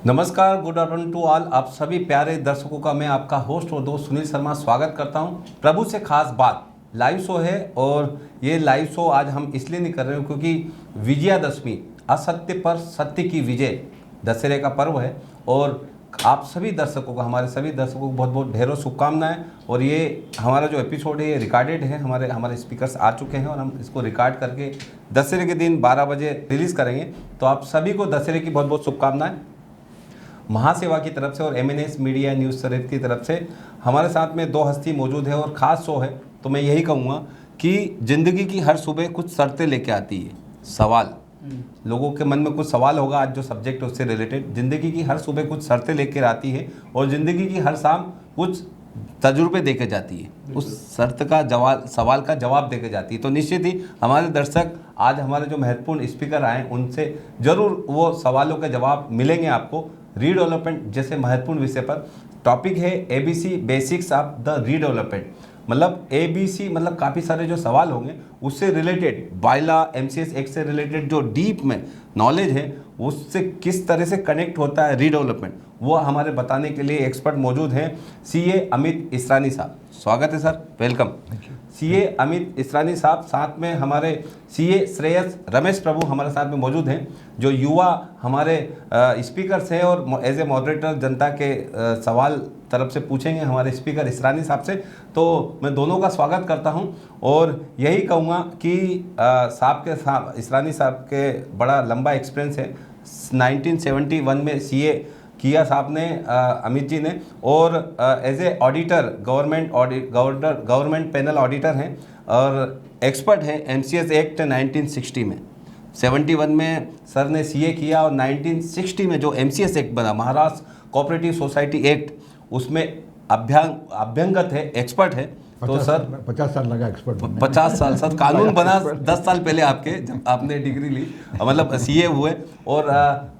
नमस्कार, good afternoon to all. आप सभी प्यारे दर्शकों का मैं आपका होस्ट और दोस्त सुनील शर्मा स्वागत करता हूं। प्रभु से खास बात लाइव शो है और ये लाइव शो आज हम इसलिए नहीं कर रहे हैं क्योंकि विजयादशमी, असत्य पर सत्य की विजय, दशहरे का पर्व है और आप सभी दर्शकों को, हमारे सभी दर्शकों को बहुत बहुत ढेरों शुभकामनाएं। और ये हमारा जो एपिसोड है ये रिकॉर्डेड है, हमारे स्पीकर्स आ चुके हैं और हम इसको रिकॉर्ड करके दशहरे के दिन 12 बजे रिलीज़ करेंगे। तो आप सभी को दशहरे की बहुत बहुत शुभकामनाएं। महासेवा की तरफ से और एमएनएस मीडिया न्यूज़ सर्विस की तरफ से हमारे साथ में दो हस्ती मौजूद है और ख़ास शो है। तो मैं यही कहूँगा कि ज़िंदगी की हर सुबह कुछ शर्तें लेके आती है, सवाल, लोगों के मन में कुछ सवाल होगा आज जो सब्जेक्ट है उससे रिलेटेड। ज़िंदगी की हर सुबह कुछ शर्तें लेकर आती है और ज़िंदगी की हर शाम कुछ तजुर्बे देके जाती है, उस शर्त का जवाब, सवाल का जवाब देके जाती है। तो निश्चित ही हमारे दर्शक आज हमारे जो महत्वपूर्ण स्पीकर आए उनसे ज़रूर वो सवालों के जवाब मिलेंगे आपको। रीडेवलपमेंट जैसे महत्वपूर्ण विषय पर टॉपिक है ABC basics of the redevelopment. मतलब एबीसी मतलब काफ़ी सारे जो सवाल होंगे उससे रिलेटेड, बायला एमसीएस एक्ट से रिलेटेड जो डीप में नॉलेज है उससे किस तरह से कनेक्ट होता है रीडेवलपमेंट, वो हमारे बताने के लिए एक्सपर्ट मौजूद हैं। सीए अमित इसरानी साहब, स्वागत है sir, welcome. CA Amit Israni साहब, साथ में हमारे सीए श्रेयस रमेश प्रभु हमारे साथ में मौजूद हैं, जो युवा हमारे स्पीकर्स हैं और एज ए मॉडरेटर जनता के सवाल तरफ से पूछेंगे हमारे स्पीकर इसरानी साहब से। तो मैं दोनों का स्वागत करता हूं और यही कहूँगा कि इसरानी साहब के बड़ा लंबा एक्सपीरियंस है। 1971 में सीए किया साहब ने, अमित जी ने, और as a auditor government panel auditor हैं और एक्सपर्ट है एमसीएस एक्ट 1960 में। 71 में सर ने सीए किया और 1960 में जो एमसीएस एक्ट बना, महाराष्ट्र कोऑपरेटिव सोसाइटी एक्ट, उसमें अभ्यंगत है, एक्सपर्ट है। तो सर 50 साल लगा एक्सपर्ट बनने में। 50 साल सर, कानून बना 10 साल पहले आपके, जब आपने डिग्री ली, मतलब सीए हुए, और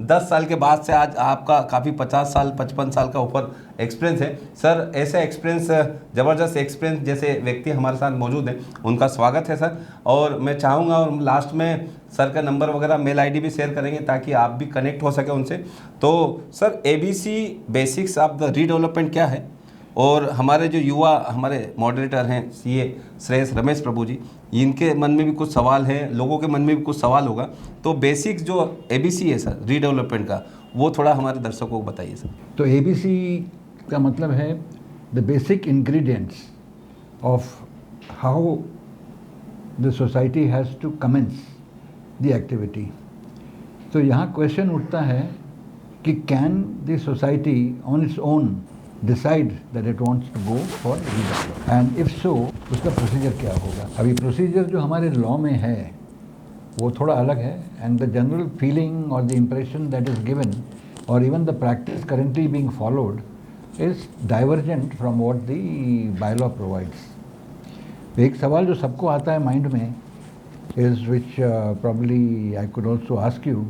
10 साल के बाद से आज आपका काफ़ी 50 साल 55 साल का ऊपर एक्सपीरियंस है। सर ऐसे एक्सपीरियंस, ज़बरदस्त एक्सपीरियंस जैसे व्यक्ति हमारे साथ मौजूद हैं, उनका स्वागत है सर। और मैं चाहूँगा और लास्ट में सर का नंबर वगैरह, मेल आईडी भी शेयर करेंगे ताकि आप भी कनेक्ट हो सके उनसे। तो sir ABC basics of the redevelopment क्या है, और हमारे जो युवा हमारे मॉडरेटर हैं सीए श्रेयस रमेश प्रभु जी, इनके मन में भी कुछ सवाल है, लोगों के मन में भी कुछ सवाल होगा। तो बेसिक्स जो एबीसी है सर रीडेवलपमेंट का, वो थोड़ा हमारे दर्शकों को बताइए सर। तो एबीसी का मतलब है the basic ingredients of how the society has to commence the activity. तो यहाँ क्वेश्चन उठता है कि can the society on its own decide that it wants to go for redevelopment, and if so उसका procedure क्या होगा। अभी procedure जो हमारे लॉ में है वो थोड़ा अलग है, एंड द जनरल फीलिंग और the impression that is given और even the practice currently being followed is divergent from what the bylaw provides. एक सवाल जो सबको आता है माइंड में is which probably I could also ask you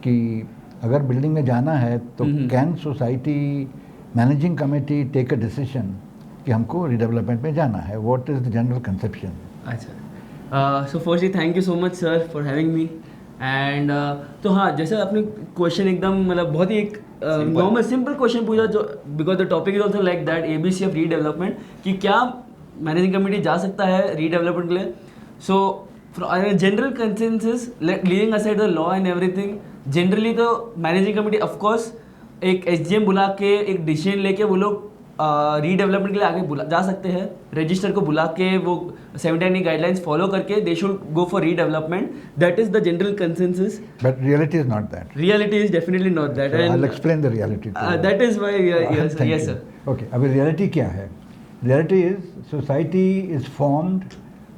कि अगर बिल्डिंग में जाना है तो can society managing committee take a decision कि हमको रीडेवलपमेंट में जाना है। What is the general conception? अच्छा, so firstly thank you so much sir for having me. And तो हाँ, जैसे आपने क्वेश्चन एकदम मतलब बहुत ही एक नॉर्मल सिंपल क्वेश्चन पूछा, जो because the topic is also like that, ABC of redevelopment, कि क्या मैनेजिंग कमेटी जा सकता है रीडेवलपमेंट के लिए। सो general consensus leaving aside the law and everything, generally तो मैनेजिंग कमेटी ऑफकोर्स एक एसडीएम बुला के एक डिसीजन लेके वो लोग रीडेवलपमेंट के लिए आगे जा सकते हैं। रजिस्टर को बुला के वो 79 गाइडलाइंस फॉलो करके they should go for redevelopment. That is the general consensus, but reality is not that. Reality is definitely not that, and I will explain the reality. That is why yes sir. Okay, अभी reality क्या है? Reality is society is formed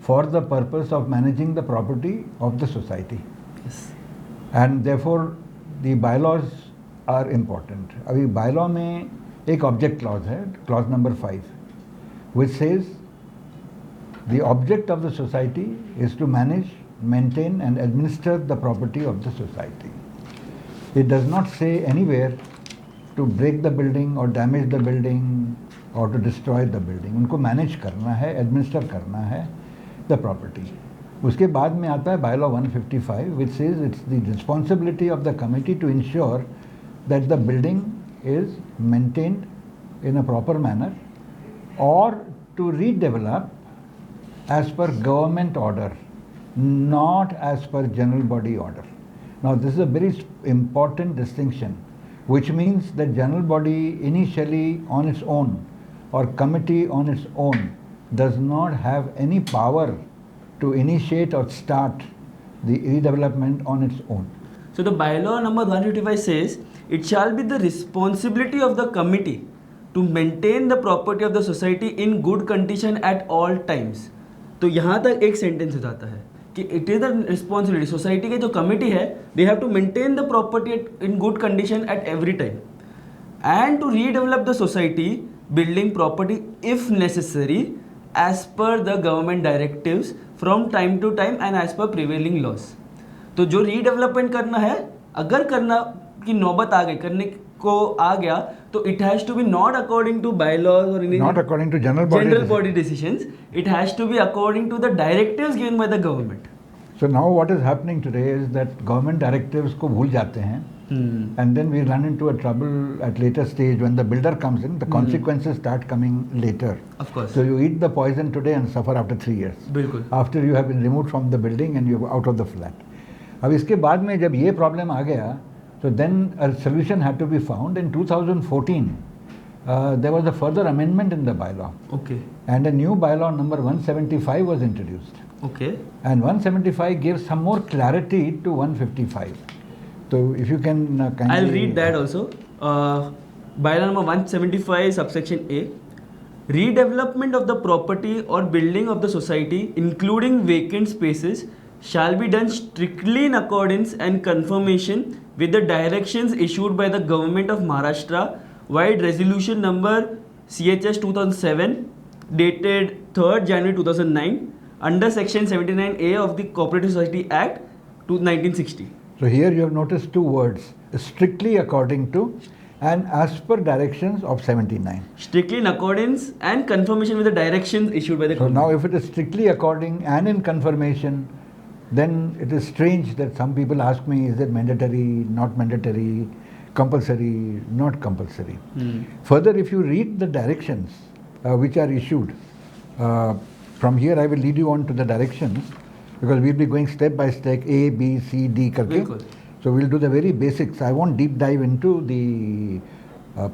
for the purpose of managing the property of the society, and therefore the bylaws are important. अभी bylaw में एक object clause है, clause number 5, which says the object of the society is to manage, maintain and administer the property of the society. It does not say anywhere to break the building और damage the building और to destroy the building. उनको manage करना है, administer करना है the property. उसके बाद में आता है bylaw 155 which says it's the responsibility of the committee to ensure that the building is maintained in a proper manner or to redevelop as per government order, not as per general body order. Now this is a very important distinction, which means that general body initially on its own or committee on its own does not have any power to initiate or start the redevelopment on its own. So the bylaw number 155 says, it shall be the responsibility of the committee to maintain the property of the society in good condition at all times. तो यहाँ तक एक sentence हो जाता है कि it is the responsibility, society के जो कमिटी है, they have to maintain the property in good condition at every time and to redevelop the society, building property if necessary as per the government directives from time to time and as per prevailing laws. तो जो redevelopment करना है, अगर करना की नौबत आ गई, करने को आ गया, तो it has to be not according to bylaws or not according to general body decisions. It has to be according to the directives given by the government. So now what is happening today is that government directives को भूल जाते हैं, and then we run into a trouble at later stage when the builder comes in. The consequences start coming later. Of course. So you eat the poison today and suffer after 3 years. बिल्कुल. After you have been removed from the building and you're out of the flat. अब इसके बाद में जब ये problem आ गया, so then a solution had to be found. In 2014, there was a further amendment in the bylaw. Okay. And a new bylaw number 175 was introduced. Okay. And 175 gives some more clarity to 155. So if you can kindly... I'll read that also. Bylaw number 175 subsection A. Redevelopment of the property or building of the society, including vacant spaces, shall be done strictly in accordance and conformation with the directions issued by the Government of Maharashtra via resolution number CHS 2007 dated 3rd January 2009 under section 79A of the Cooperative Society Act 1960. So here you have noticed two words, strictly according to and as per directions of 79. Strictly in accordance and conformation with the directions issued by the government. So now if it is strictly according and in conformation, then it is strange that some people ask me, is it mandatory, not mandatory, compulsory, not compulsory. Further, if you read the directions which are issued, from here I will lead you on to the directions because we'll be going step by step A, B, C, D karke. So we'll do the very basics. I won't deep dive into the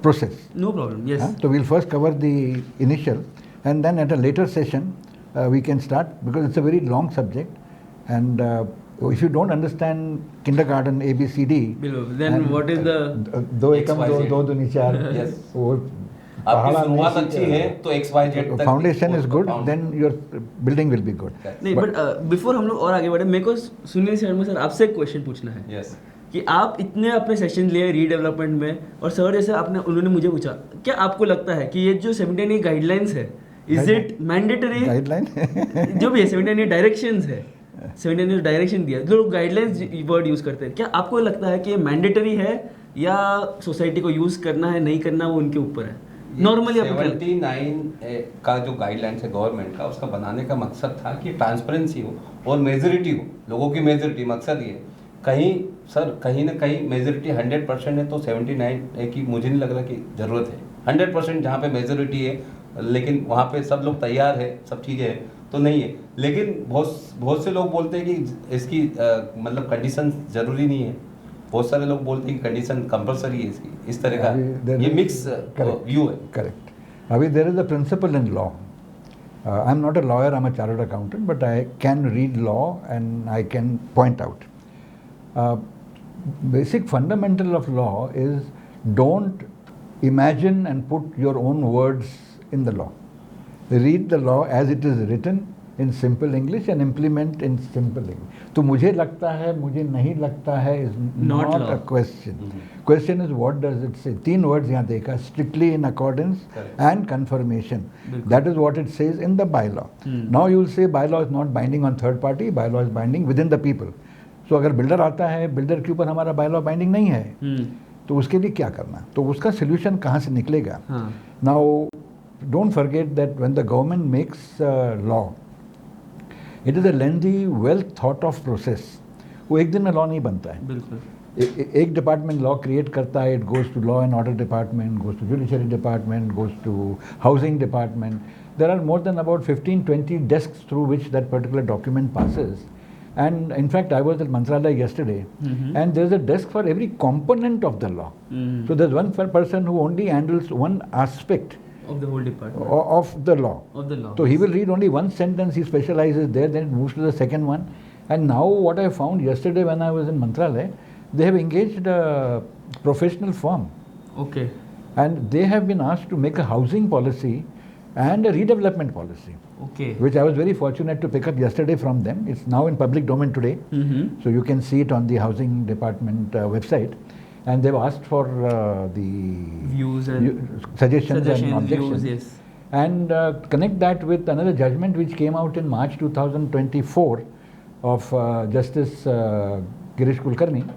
process. No problem, yes. So we'll first cover the initial and then at a later session we can start because it's a very long subject. And if you don't understand kindergarten A, B, C, D, then what is the दो एकम दो दूनी चार? Yes. आपकी शुरुआत अच्छी है तो XYZ तक foundation is good, then your building will be good. नहीं, but before हम लोग और आगे बढ़े, मेरे को सुनील शर्मा सर आपसे एक क्वेश्चन पूछना है. Yes. कि आप इतने अपने सेशन लिए रीडेवलपमेंट में और सर जैसे उन्होंने मुझे पूछा, क्या आपको लगता है कि ये जो 79 गाइडलाइंस है, इज इट मैंडेटरी? गाइडलाइन जो भी है 79 डायरेक्शंस है, 79 डायरेक्शन दिया, जो गाइडलाइंस वर्ड यूज करते हैं, क्या आपको लगता है कि ये मैंडेटरी है या सोसाइटी को यूज करना है नहीं करना वो उनके ऊपर है? नॉर्मली 79 का जो गाइडलाइंस है गवर्नमेंट का, उसका बनाने का मकसद था कि ट्रांसपेरेंसी हो और मेजोरिटी हो, लोगों की मेजोरिटी, मकसद ये कहीं सर कहीं ना कहीं मेजोरिटी 100% है तो 79 की मुझे नहीं लग रहा कि ज़रूरत है. 100% जहाँ पे मेजोरिटी है लेकिन वहाँ पे सब लोग तैयार है, सब चीज़ें हैं तो नहीं है. लेकिन बहुत से लोग बोलते हैं कि इसकी मतलब कंडीशन ज़रूरी नहीं है. बहुत सारे लोग बोलते हैं कि कंडीशन कंपलसरी है इसकी. इस तरह का ये मिक्स व्यू है. करेक्ट. अभी there is a principle in law. I am not a lawyer, I am a chartered accountant, but I can read law and I can point out. Basic fundamental of law is don't imagine and put your own words in the law. Read the law as it is written in simple English and implement in simple English. तो मुझे लगता है, मुझे नहीं लगता है is not a question. Question is what does it say? 3 words यहाँ देखा, strictly in accordance and confirmation. That is what it says in the bylaw. Now you will say bylaw is not binding on third party, bylaw is binding within the people. So अगर builder आता है, builder के ऊपर हमारा bylaw binding नहीं है, तो उसके लिए क्या करना, तो उसका सोल्यूशन कहाँ से निकलेगा? Now don't forget that when the government makes law, it is a lengthy well thought of process. वो एक दिन में लॉ नहीं बनता है. बिल्कुल. एक डिपार्टमेंट लॉ क्रिएट करता है, it goes to law and order department, goes to judiciary department, goes to housing department. There are more than about 15-20 desks through which that particular document passes. And in fact, I was at Mantralaya yesterday, and there's a desk for every component of the law. So there's one person who only handles one aspect of the whole department of the law. Of the law. So he will read only one sentence, he specializes there, then it moves to the second one. And now what I found yesterday when I was in Mantralaya, they have engaged a professional firm. Okay. And they have been asked to make a housing policy and a redevelopment policy. Okay. Which I was very fortunate to pick up yesterday from them. It's now in public domain today. So you can see it on the housing department website. And they've asked for the views and suggestions and objections. Views, yes. And connect that with another judgment which came out in March 2024 of Justice Girish Kulkarni,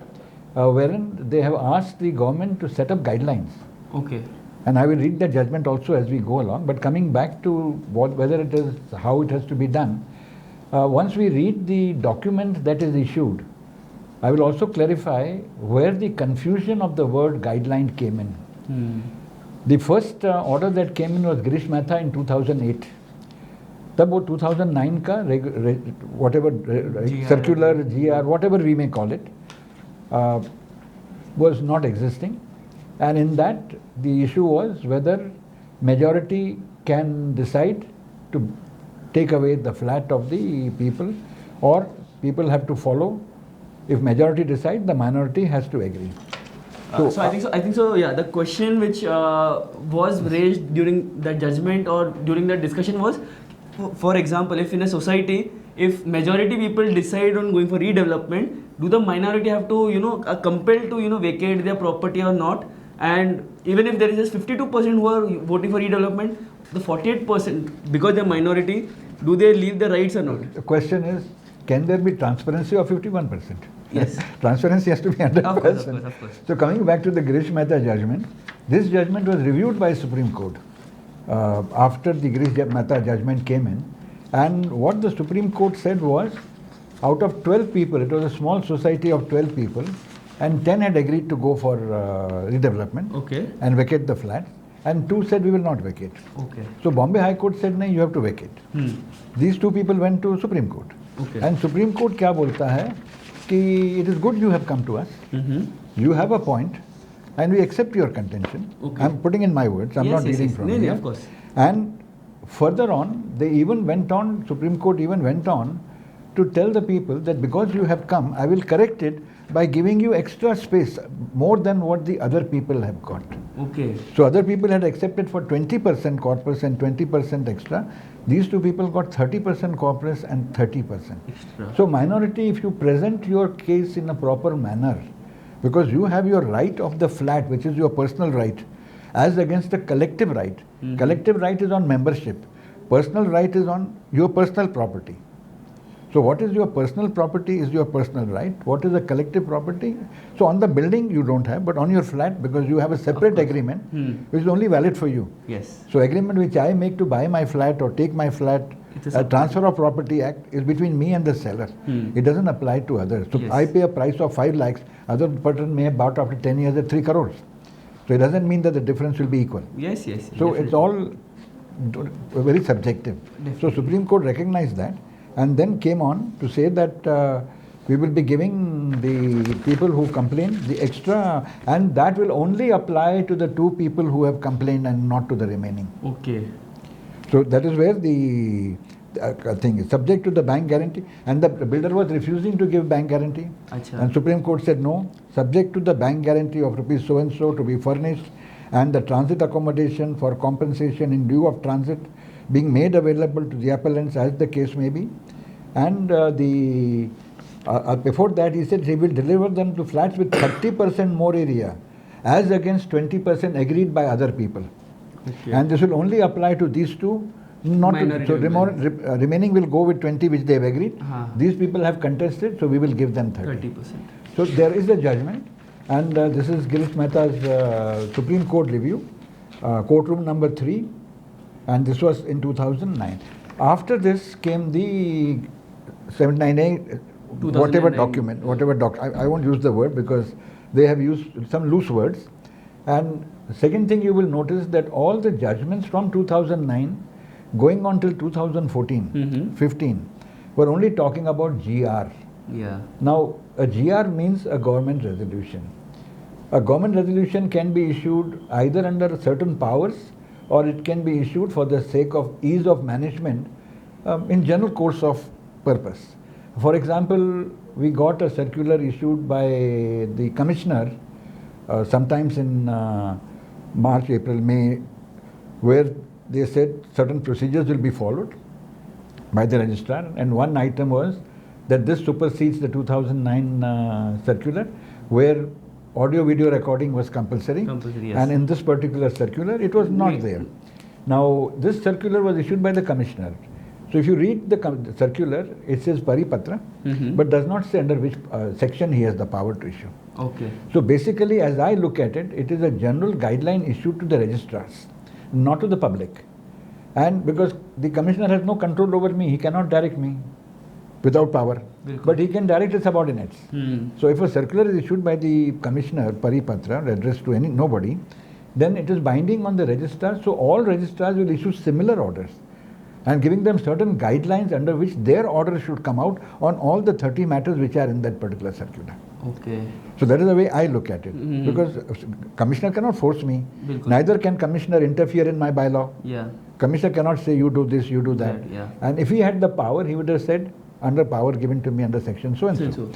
wherein they have asked the government to set up guidelines. Okay. And I will read that judgment also as we go along. But coming back to whether it is how it has to be done, once we read the document that is issued, I will also clarify where the confusion of the word guideline came in. The first order that came in was Girish Mehta in 2008. तब वो 2009 का whatever circular, GR, whatever we may call it, was not existing. And in that, the issue was whether majority can decide to take away the flat of the people, or people have to follow. If majority decide, the minority has to agree. So I think so. Yeah, the question which was raised during that judgment or during that discussion was, for example, if in a society, if majority people decide on going for redevelopment, do the minority have to, compelled to, vacate their property or not? And even if there is just 52% who are voting for redevelopment, the 48%, because they're minority, do they leave the rights or not? The question is, can there be transparency of 51%? Yes. Transparency has to be 100%. Of course. So coming back to the Girish Mehta judgment, this judgment was reviewed by Supreme Court after the Girish Mehta judgment came in. And what the Supreme Court said was, out of 12 people, it was a small society of 12 people, and 10 had agreed to go for redevelopment and vacate the flats, and 2 said we will not vacate. Okay. So Bombay High Court said, no, you have to vacate. These 2 people went to Supreme Court. Okay. And Supreme Court क्या बोलता है कि it is good you have come to us, you have a point, and we accept your contention. Okay. I'm putting in my words, I'm not reading from here. Of course. And further on, they even went on, Supreme Court even went on to tell the people that because you have come, I will correct it by giving you extra space, more than what the other people have got. Okay. So other people had accepted for 20% corpus and 20% extra. These 2 people got 30% corpus and 30% extra. So minority, if you present your case in a proper manner, because you have your right of the flat, which is your personal right, as against a collective right. Collective right is on membership. Personal right is on your personal property. So what is your personal property is your personal right. What is a collective property? So on the building you don't have, but on your flat, because you have a separate agreement, which is only valid for you. Yes. So agreement which I make to buy my flat or take my flat, a Transfer of Property Act is between me and the seller. It doesn't apply to others. So I pay a price of 5 lakhs, other person may have bought after 10 years at 3 crores. So it doesn't mean that the difference will be equal. Yes. So definitely. it's all very subjective. Definitely. So Supreme Court recognized that, and then came on to say that we will be giving the people who complain the extra, and that will only apply to the 2 people who have complained and not to the remaining. Okay. So that is where the thing is subject to the bank guarantee, and the builder was refusing to give bank guarantee. Achha. And Supreme Court said no, subject to the bank guarantee of rupees so and so to be furnished, and the transit accommodation for compensation in lieu of transit being made available to the appellants as the case may be. And before that he said he will deliver them to flats with 30% more area as against 20% agreed by other people. Okay. And this will only apply to these 2, not to, so remaining will go with 20 which they have agreed. These people have contested, so we will give them 30%. So there is a judgment, and this is Girish Mehta's Supreme Court review, courtroom number 3, and this was in 2009. After this came the 798 whatever document, I won't use the word because they have used some loose words. And second thing you will notice that all the judgments from 2009 going on till 2014, 15 were only talking about GR. Yeah. Now a GR means a government resolution. A government resolution can be issued either under certain powers or it can be issued for the sake of ease of management in general course of purpose. For example, we got a circular issued by the commissioner sometimes in March, April, May, where they said certain procedures will be followed by the registrar, and one item was that this supersedes the 2009 circular where audio video recording was compulsory, Yes. and in this particular circular it was not there. Now this circular was issued by the commissioner. So if you read the circular, it says Paripatra, but does not say under which section he has the power to issue. Okay. So basically, as I look at it, it is a general guideline issued to the registrars, not to the public. And because the commissioner has no control over me, he cannot direct me without power, but he can direct his subordinates. So if a circular is issued by the commissioner, Paripatra, addressed to nobody, then it is binding on the registrar. So all registrars will issue similar orders and giving them certain guidelines under which their order should come out on all the 30 matters which are in that particular circular. Okay. So that is the way I look at it. Because commissioner cannot force me. Neither can commissioner interfere in my bylaw. Yeah. Commissioner cannot say you do this, you do that. Yeah. And if he had the power, he would have said under power given to me under section so and so.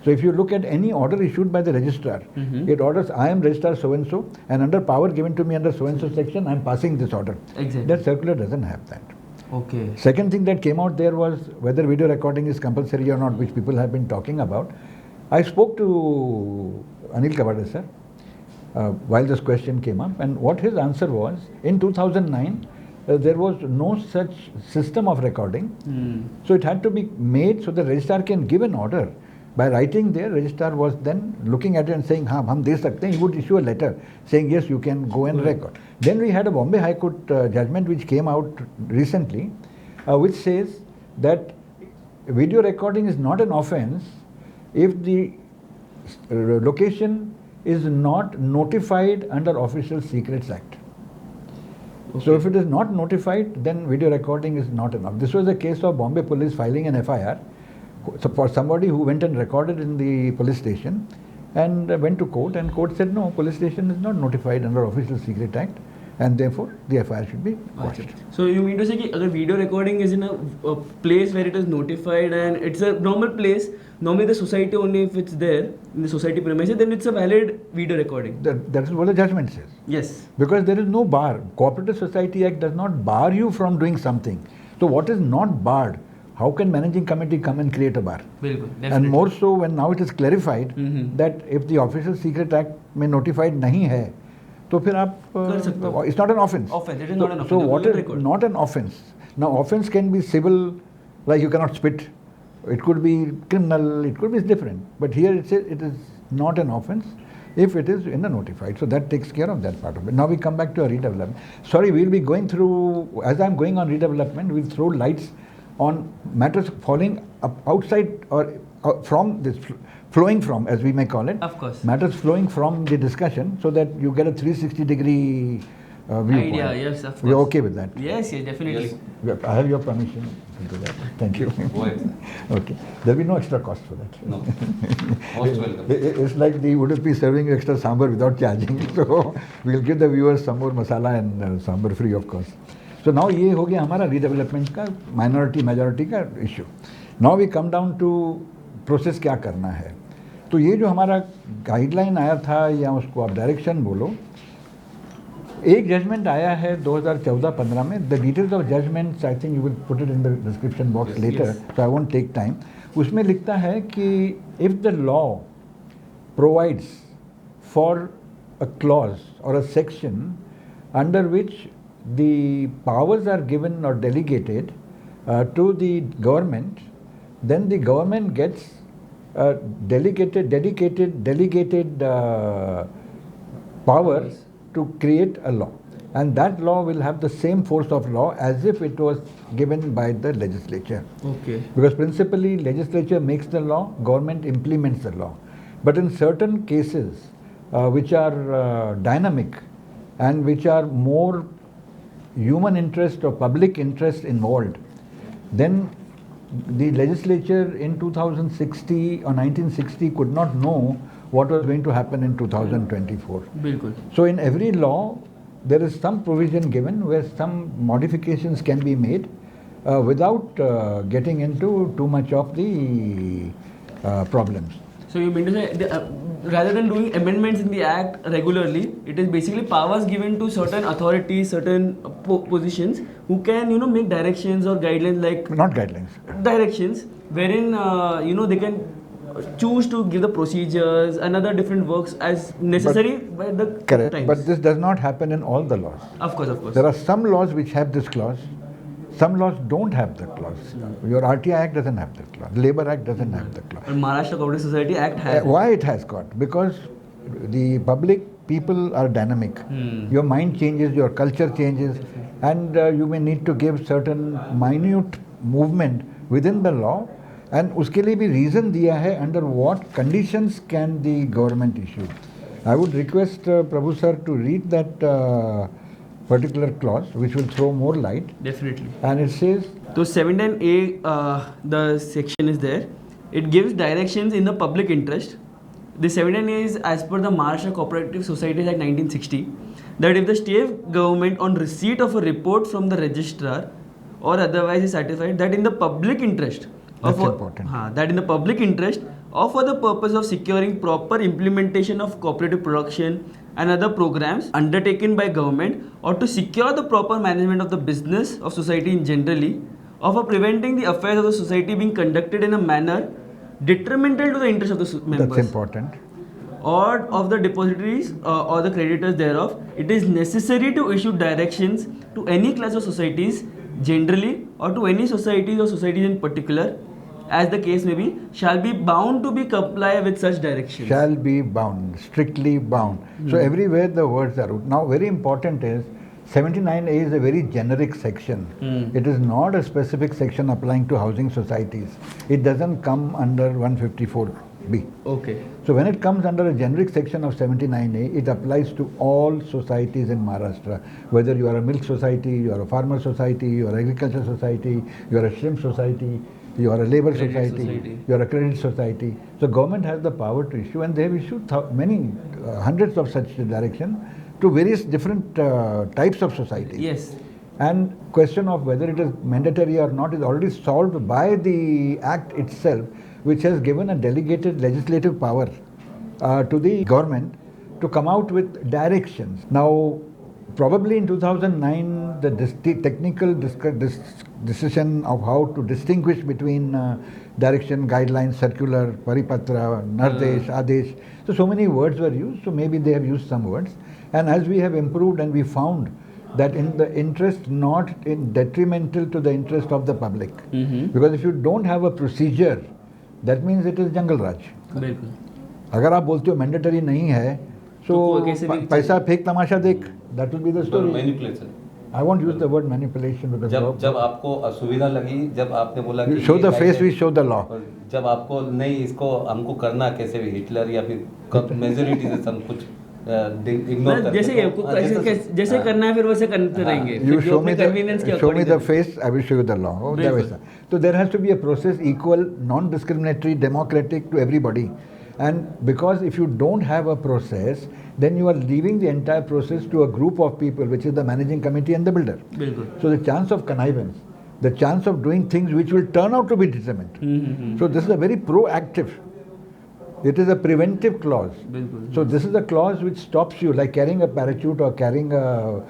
So if you look at any order issued by the registrar, it orders I am registrar so and so, and under power given to me under so and so section, I am passing this order. Exactly. That circular doesn't have that. Okay. Second thing that came out there was whether video recording is compulsory or not, which people have been talking about. I spoke to Anil Kavade sir while this question came up, and what his answer was, in 2009 there was no such system of recording. So it had to be made so the registrar can give an order. By writing there, registrar was then looking at it and saying, "Haan, hum de sakte hain." He would issue a letter saying, "Yes, you can go and record." Then we had a Bombay High Court judgment which came out recently, which says that video recording is not an offence if the location is not notified under Official Secrets Act. Okay. So if it is not notified, then video recording is not enough. This was a case of Bombay police filing an FIR for somebody who went and recorded in the police station and went to court, and court said no, police station is not notified under Official Secret Act, and therefore the FIR should be quashed. So you mean to say that if video recording is in a place where it is notified and it's a normal place, normally the society only if it's there in the society premises, then it's a valid video recording. That is what the judgment says. Yes. Because there is no bar. Cooperative Society Act does not bar you from doing something. So what is not barred? How can managing committee come and create a bar? And more so when now it is clarified that if the Official Secret Act में notified नहीं है, तो फिर आप it's not an offence. Offence. It is not an offence. So what is not an offence? Now offence can be civil, like you cannot spit. It could be criminal. It could be different. But here it says it is not an offence if it is in the notified. So that takes care of that part of it. Now we come back to a redevelopment. Sorry, we'll be going through, as I'm going on redevelopment, we'll throw lights on matters falling up outside or from this, flowing from, as we may call it. Of course. Matters flowing from the discussion so that you get a 360-degree viewpoint. Idea, yes, of course. We're okay with that? Yes, definitely. Yes. I have your permission to do that. Thank you. Go ahead. Okay. There will be no extra cost for that. No. Most welcome. It's like the would it be serving you extra sambar without charging. So we'll give the viewers some more masala and sambar free of cost. So now ये हो गया हमारा redevelopment का minority majority का issue. Now we come down to process क्या करना है. तो ये जो हमारा guideline आया था या उसको आप direction बोलो, एक judgment आया है 2014-15 में. The details of judgments I think you will put it in the description box later. So I won't take time. उसमें लिखता है कि if the law provides for a clause or a section under which the powers are given or delegated to the government, then the government gets delegated powers to create a law. and that law will have the same force of law as if it was given by the legislature. Okay. Because principally legislature makes the law, government implements the law. But in certain cases which are dynamic and which are more human interest or public interest involved, then the legislature in 2060 or 1960 could not know what was going to happen in 2024. Bilkul. So in every law, there is some provision given where some modifications can be made without getting into too much of the problems. So you mean to say, rather than doing amendments in the act regularly, it is basically powers given to certain authorities, certain positions who can, make directions or guidelines like... Not guidelines. Directions, wherein, they can choose to give the procedures and other different works as necessary by the Correct. times. But this does not happen in all the laws. Of course, of course. There are some laws which have this clause. Some laws don't have the clause. Your RTI Act doesn't have the clause. Labour Act doesn't have the clause. But Maharashtra Cooperative Society Act has. Why it has got? Because the public people are dynamic. Your mind changes, your culture changes, and you may need to give certain minute movement within the law. And उसके लिए भी reason दिया है under what conditions can the government issue. I would request Prabhu sir to read that particular clause, which will throw more light. Definitely. And it says, So 79A, the section is there. It gives directions in the public interest. The 79A is as per the Maharashtra Cooperative Society Act 1960, that if the state government on receipt of a report from the registrar or otherwise is satisfied that in the public interest that's important. That in the public interest or for the purpose of securing proper implementation of cooperative production and other programs undertaken by government or to secure the proper management of the business of society in generally or for preventing the affairs of the society being conducted in a manner detrimental to the interest of the members. That's important. Or of the depositories or the creditors thereof, it is necessary to issue directions to any class of societies generally or to any societies or societies in particular, as the case may be, shall be bound to be comply with such directions. Shall be bound, strictly bound. So everywhere the words are. Now very important is 79A is a very generic section. It is not a specific section applying to housing societies. It doesn't come under 154B. Okay. So when it comes under a generic section of 79A, it applies to all societies in Maharashtra. Whether you are a milk society, you are a farmer society, you are an agriculture society, you are a shrimp society, you are a labor society, you are a credit society. So government has the power to issue, and they have issued many hundreds of such directions to various different types of societies. Yes. And question of whether it is mandatory or not is already solved by the Act itself, which has given a delegated legislative power to the government to come out with directions. Now, probably in 2009, the technical decision of how to distinguish between direction, guidelines, circular, paripatra, nardesh, adesh. So many words were used, so maybe they have used some words. And as we have improved and we found that in the interest, not in detrimental to the interest of the public. Because if you don't have a procedure, that means it is jungle raj. बिल्कुल. अगर आप बोलते हो mandatory नहीं है, so पैसा फेंक तमाशा देख, that will be the story. Manipulation. I won't use the word manipulation because जब आपको असुविधा लगी, जब आपने बोला कि show the face, we show the law. जब आपको नहीं इसको हमको करना कैसे भी हिटलर या फिर मेजॉरिटी से सब कुछ इग्नोर करते जैसे करना है फिर वैसे करते रहेंगे. You show me the face, I will show you the law. So there has to be a process equal, non-discriminatory, democratic to everybody. And because if you don't have a process, then you are leaving the entire process to a group of people, which is the managing committee and the builder. So the chance of connivance, the chance of doing things which will turn out to be detriment. So this is a very proactive. It is a preventive clause. So this is a clause which stops you, like carrying a parachute or carrying a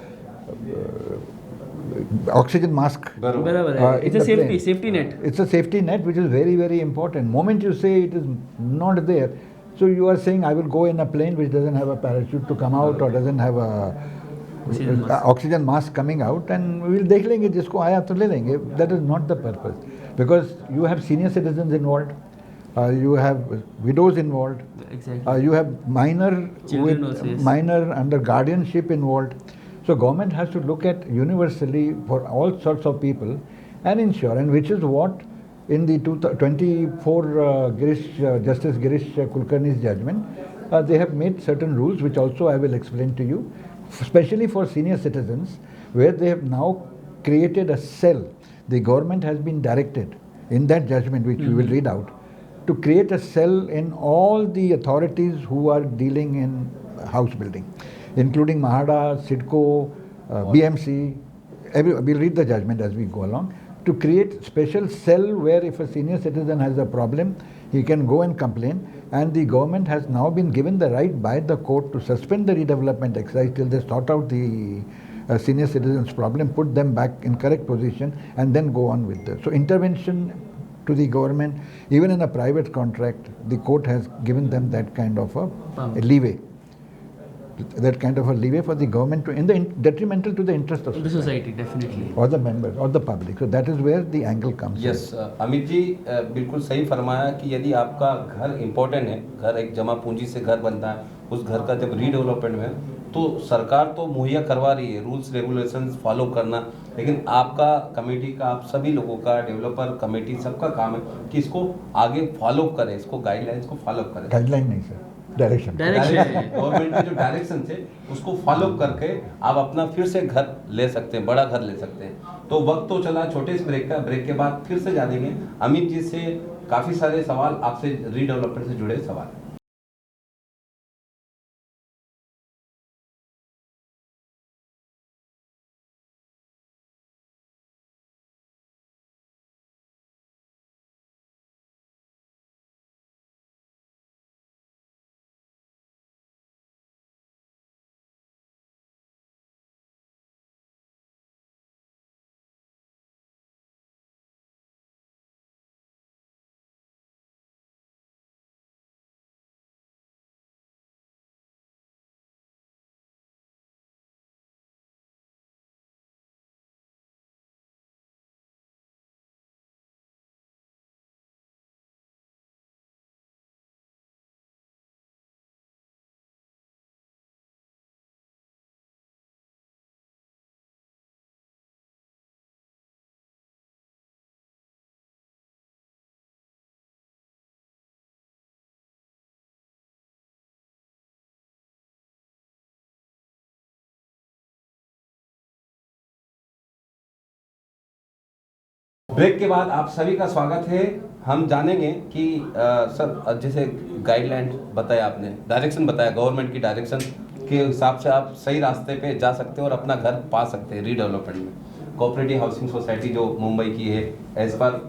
oxygen mask. It's a safety net. It's a safety net which is very, very important. Moment you say it is not there, so you are saying I will go in a plane which doesn't have a parachute to come out or doesn't have a oxygen mask coming out, and we will dekh lenge jisko aaya to le lenge. That is not the purpose, because you have senior citizens involved. You have widows involved. Exactly. You have minor children also, yes. minor under guardianship involved. So government has to look at universally for all sorts of people and ensure, and which is what in the 24 Justice Girish Kulkarni's judgment, they have made certain rules which also I will explain to you, especially for senior citizens, where they have now created a cell. The government has been directed in that judgment, which we will read out, to create a cell in all the authorities who are dealing in house building, including MAHADA, SIDCO, BMC. We'll read the judgment as we go along, to create special cell where if a senior citizen has a problem, he can go and complain, and the government has now been given the right by the court to suspend the redevelopment exercise till they sort out the senior citizens' problem, put them back in correct position, and then go on with it. So intervention to the government, even in a private contract, the court has given them that kind of a leeway. That kind of a leeway for the government to, detrimental to the interest of the society, definitely, or the members or the public. So that is where the angle comes. Yes, Amit ji बिल्कुल सही फरमाया कि यदि आपका घर important है, घर एक जमा पूंजी से घर बनता है, उस घर का जब रीडेवलपमेंट में तो सरकार तो मुहैया करवा रही है, रूल्स रेगुलेशंस फॉलो करना, लेकिन आपका कमेटी का, आप सभी लोगों का, डेवलपर कमेटी सबका काम है कि इसको आगे फॉलो करें, इसको गाइडलाइंस को फॉलो करें। गाइडलाइन नहीं सर, डायरेक्शन गवर्नमेंट के जो डायरेक्शन थे उसको फॉलो करके आप अपना फिर से घर ले सकते हैं, बड़ा घर ले सकते हैं। तो वक्त तो चला छोटे से ब्रेक के बाद फिर से जानेंगे अमित जी से काफी सारे सवाल, आपसे रीडेवलपमेंट से जुड़े सवाल। ब्रेक के बाद आप सभी का स्वागत है। हम जानेंगे कि सर जैसे गाइडलाइन बताया आपने, डायरेक्शन बताया, गवर्नमेंट की डायरेक्शन के हिसाब से आप सही रास्ते पे जा सकते हैं और अपना घर पा सकते हैं रीडेवलपमेंट में। कोऑपरेटिव हाउसिंग सोसाइटी जो मुंबई की है, एज पर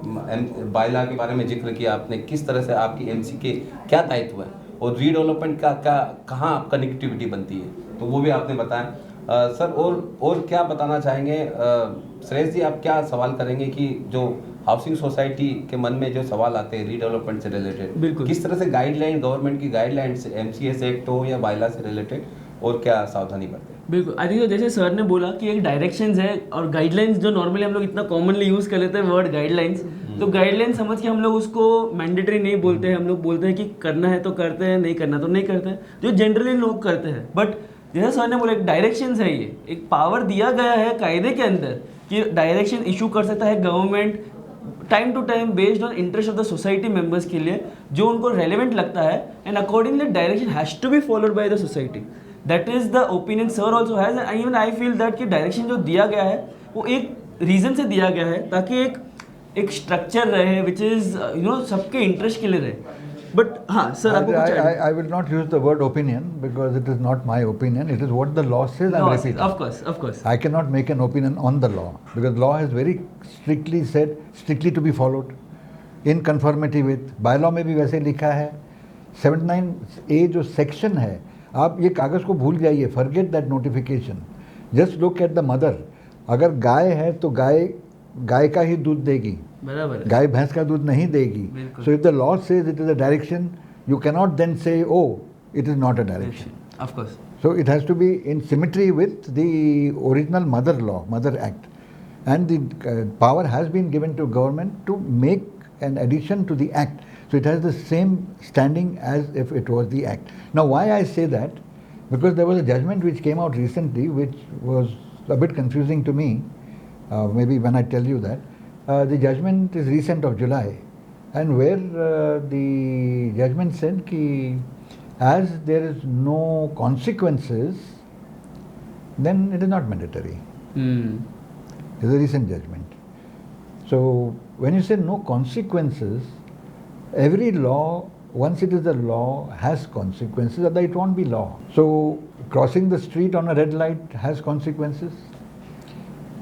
बायलॉ के बारे में जिक्र किया आपने, किस तरह से आपकी एमसी के क्या दायित्व है और रीडेवलपमेंट का कहाँ कनेक्टिविटी बनती है, तो वो भी आपने बताया। सर और क्या बताना चाहेंगे श्रेयस जी, आप क्या सवाल करेंगे कि जो हाउसिंग सोसाइटी के मन में जो सवाल आते हैं रीडेवलपमेंट से रिलेटेड, किस तरह से गाइडलाइन, गवर्नमेंट की गाइडलाइन से, एमसीएस एक्ट हो या बायलॉ से रिलेटेड, और क्या सावधानी बरतें? बिल्कुल, आई थिंक जैसे सर ने बोला कि एक डायरेक्शंस है और गाइडलाइंस जो नॉर्मली हम लोग इतना कॉमनली यूज़ कर लेते हैं वर्ड गाइडलाइंस, तो गाइडलाइन समझ के हम लोग उसको मैंडेटरी नहीं बोलते हैं, हम लोग बोलते हैं कि करना है तो करते हैं, नहीं करना तो नहीं करते हैं, जो जनरली लोग करते हैं। बट जैसे सर ने बोला एक डायरेक्शंस है, ये एक पावर दिया गया है कायदे के अंदर कि डायरेक्शन इशू कर सकता है government time to time based on interest of the society members के लिए जो उनको रेलेवेंट लगता है, and accordingly direction has to be followed by the society. That is the opinion sir also has, and even I feel that कि direction जो दिया गया है वो एक रीजन से दिया गया है ताकि एक स्ट्रक्चर रहे विच इज सबके इंटरेस्ट के लिए रहे। But हाँ सर, आपको कुछ I will not use the word opinion because it is not my opinion. It is what the law says. I'm repeating. Of course. I cannot make an opinion on the law because law has very strictly said, strictly to be followed, in conformity with. Bylaw में भी वैसे लिखा है। 79A जो section है, आप ये कागज़ को भूल जाइए, forget that notification. Just look at the mother. अगर गाय है तो गाय का ही दूध देगी, बराबर, गाय भैंस का दूध नहीं देगी। So if the law says it is a direction, you can not then say oh it is not a direction. Of course, so it has to be in symmetry with the original mother law, mother act, and the power has been given to government to make an addition to the act, so it has the same standing as if it was the act. Now why I say that, Because there was a judgment which came out recently which was a bit confusing to me, maybe when I tell you that. The judgment is recent of July, and where the judgment said that as there is no consequences, then it is not mandatory. It's a recent judgment. So when you say no consequences, every law, once it is a law, has consequences, otherwise it won't be law. So crossing the street on a red light has consequences.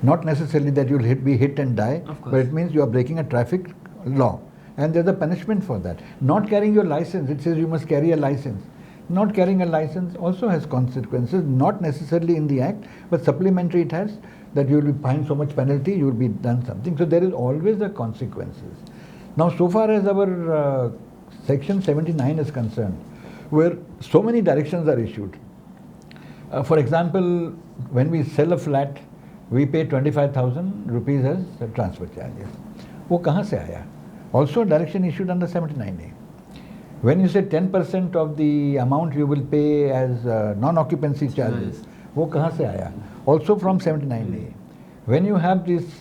Not necessarily that you'll be hit and die, but it means you are breaking a traffic law. And there's a punishment for that. Not carrying your license, it says you must carry a license. Not carrying a license also has consequences, not necessarily in the act, but supplementary it has, that you will be fined so much penalty, you will be done something. So there is always a consequences. Now so far as our section 79 is concerned, where so many directions are issued. For example, when we sell a flat, we pay 25,000 rupees as transfer charges. वो कहाँ से आया? Also direction issued under 79A. When you say 10% of the amount you will pay as non-occupancy charges, वो कहाँ से आया? Also from 79A. When you have these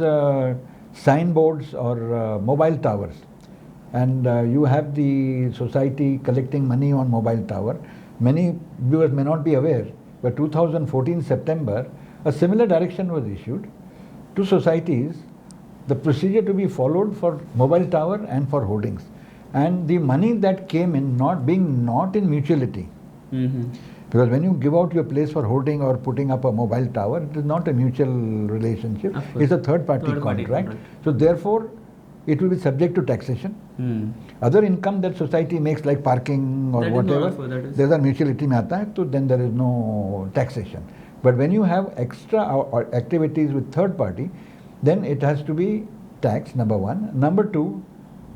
signboards or mobile towers, and you have the society collecting money on mobile tower, many viewers may not be aware, but 2014 September, a similar direction was issued to societies, the procedure to be followed for mobile tower and for holdings. And the money that came in not in mutuality. Because when you give out your place for holding or putting up a mobile tower, it is not a mutual relationship, it's a third party contract. So therefore, it will be subject to taxation. Other income that society makes, like parking or whatever, there's a mutuality mein aata hai, so then there is no taxation. But when you have extra activities with third party, then it has to be taxed, number one. Number two,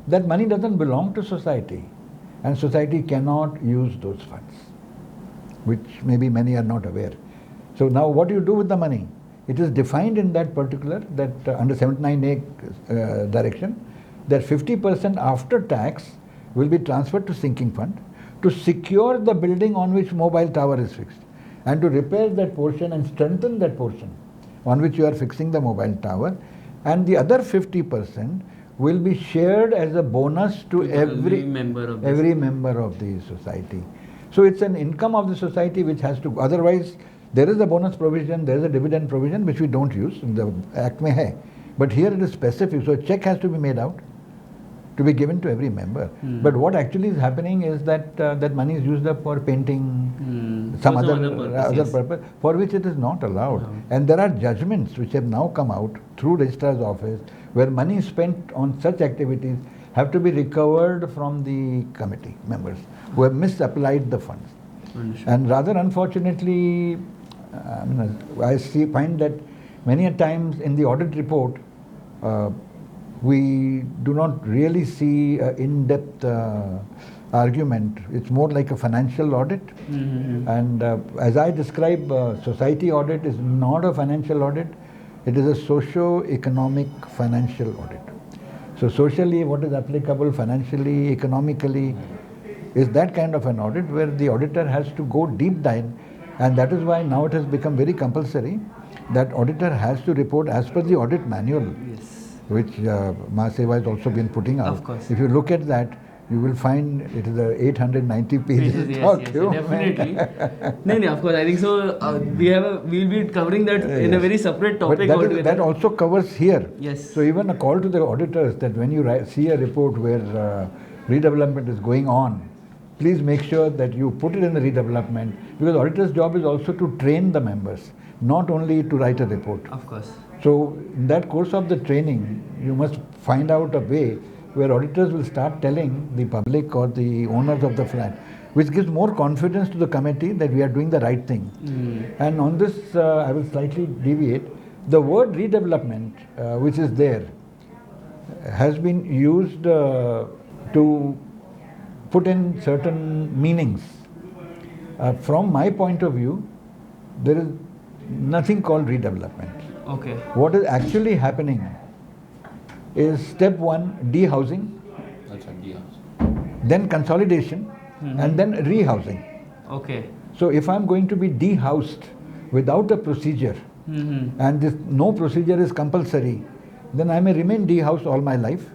that money doesn't belong to society, and society cannot use those funds, which maybe many are not aware. So now what do you do with the money? It is defined in that particular, that under 79A direction, that 50% after tax will be transferred to sinking fund to secure the building on which mobile tower is fixed, and to repair that portion and strengthen that portion on which you are fixing the mobile tower, and the other 50% will be shared as a bonus to every member of the society. So it's an income of the society which has to, otherwise there is a bonus provision, there is a dividend provision which we don't use, in the act mein hai. But here it is specific, so a check has to be made out to be given to every member. But what actually is happening is that that money is used up for painting, some other purpose, for which it is not allowed. And there are judgments which have now come out through registrar's office, where money spent on such activities have to be recovered from the committee members who have misapplied the funds. And rather unfortunately, I find that many a times in the audit report, we do not really see an in-depth argument. It's more like a financial audit. And as I describe, society audit is not a financial audit. It is a socio-economic financial audit. So socially, what is applicable, financially, economically, is that kind of an audit where the auditor has to go deep dive, and that is why now it has become very compulsory that auditor has to report as per the audit manual, which MahaSewa has also been putting out. Of course. If you look at that, you will find it is a 890 pages document. Definitely. No, of course. I think so. We'll be covering that in a very separate topic. But that also covers here. Yes. So even a call to the auditors that when you see a report where redevelopment is going on, please make sure that you put it in the redevelopment, because auditor's job is also to train the members, not only to write a report. Of course. So in that course of the training, you must find out a way where auditors will start telling the public or the owners of the flat, which gives more confidence to the committee that we are doing the right thing. And on this, I will slightly deviate. The word redevelopment, which is there, has been used to put in certain meanings. From my point of view, there is nothing called redevelopment. Okay. What is actually happening is step one, dehousing, अच्छा, then consolidation, and then rehousing. Okay. So if I'm going to be dehoused without a procedure, and this no procedure is compulsory, then I may remain dehoused all my life.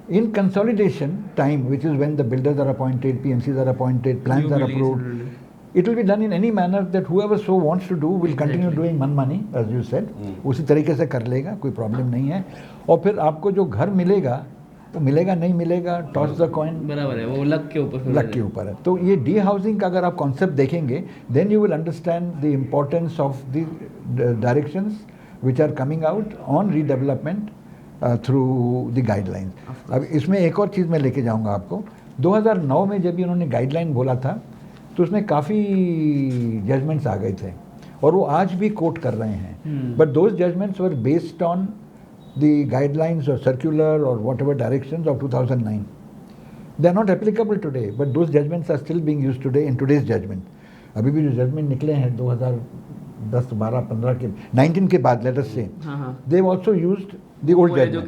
In consolidation time, which is when the builders are appointed, PMCs are appointed, plans are approved, it will be done in any manner that whoever so wants to do will continue doing मनमानी, as you said, उसी तरीके से कर लेगा, कोई problem नहीं है. और फिर आपको जो घर मिलेगा तो मिलेगा नहीं मिलेगा, टॉस द कॉइन, बराबर है, वो लक के ऊपर है. तो ये डी हाउसिंग का अगर आप कॉन्सेप्ट देखेंगे, then you will understand the importance of the directions which are coming out on redevelopment through the guidelines. अब इसमें एक और चीज़ मैं लेके जाऊंगा आपको. 2009 में जब इन्होंने गाइडलाइन बोला था तो उसमें काफ़ी जजमेंट्स आ गए थे और वो आज भी कोट कर रहे हैं. But those judgments were based on the guidelines or circular or whatever directions of 2009. They are not applicable today, but those judgments are still being used today in today's judgment. अभी भी जो judgement निकले हैं 2010, 12, 15 के 19 के बाद, let us say, they have also used the old judgment.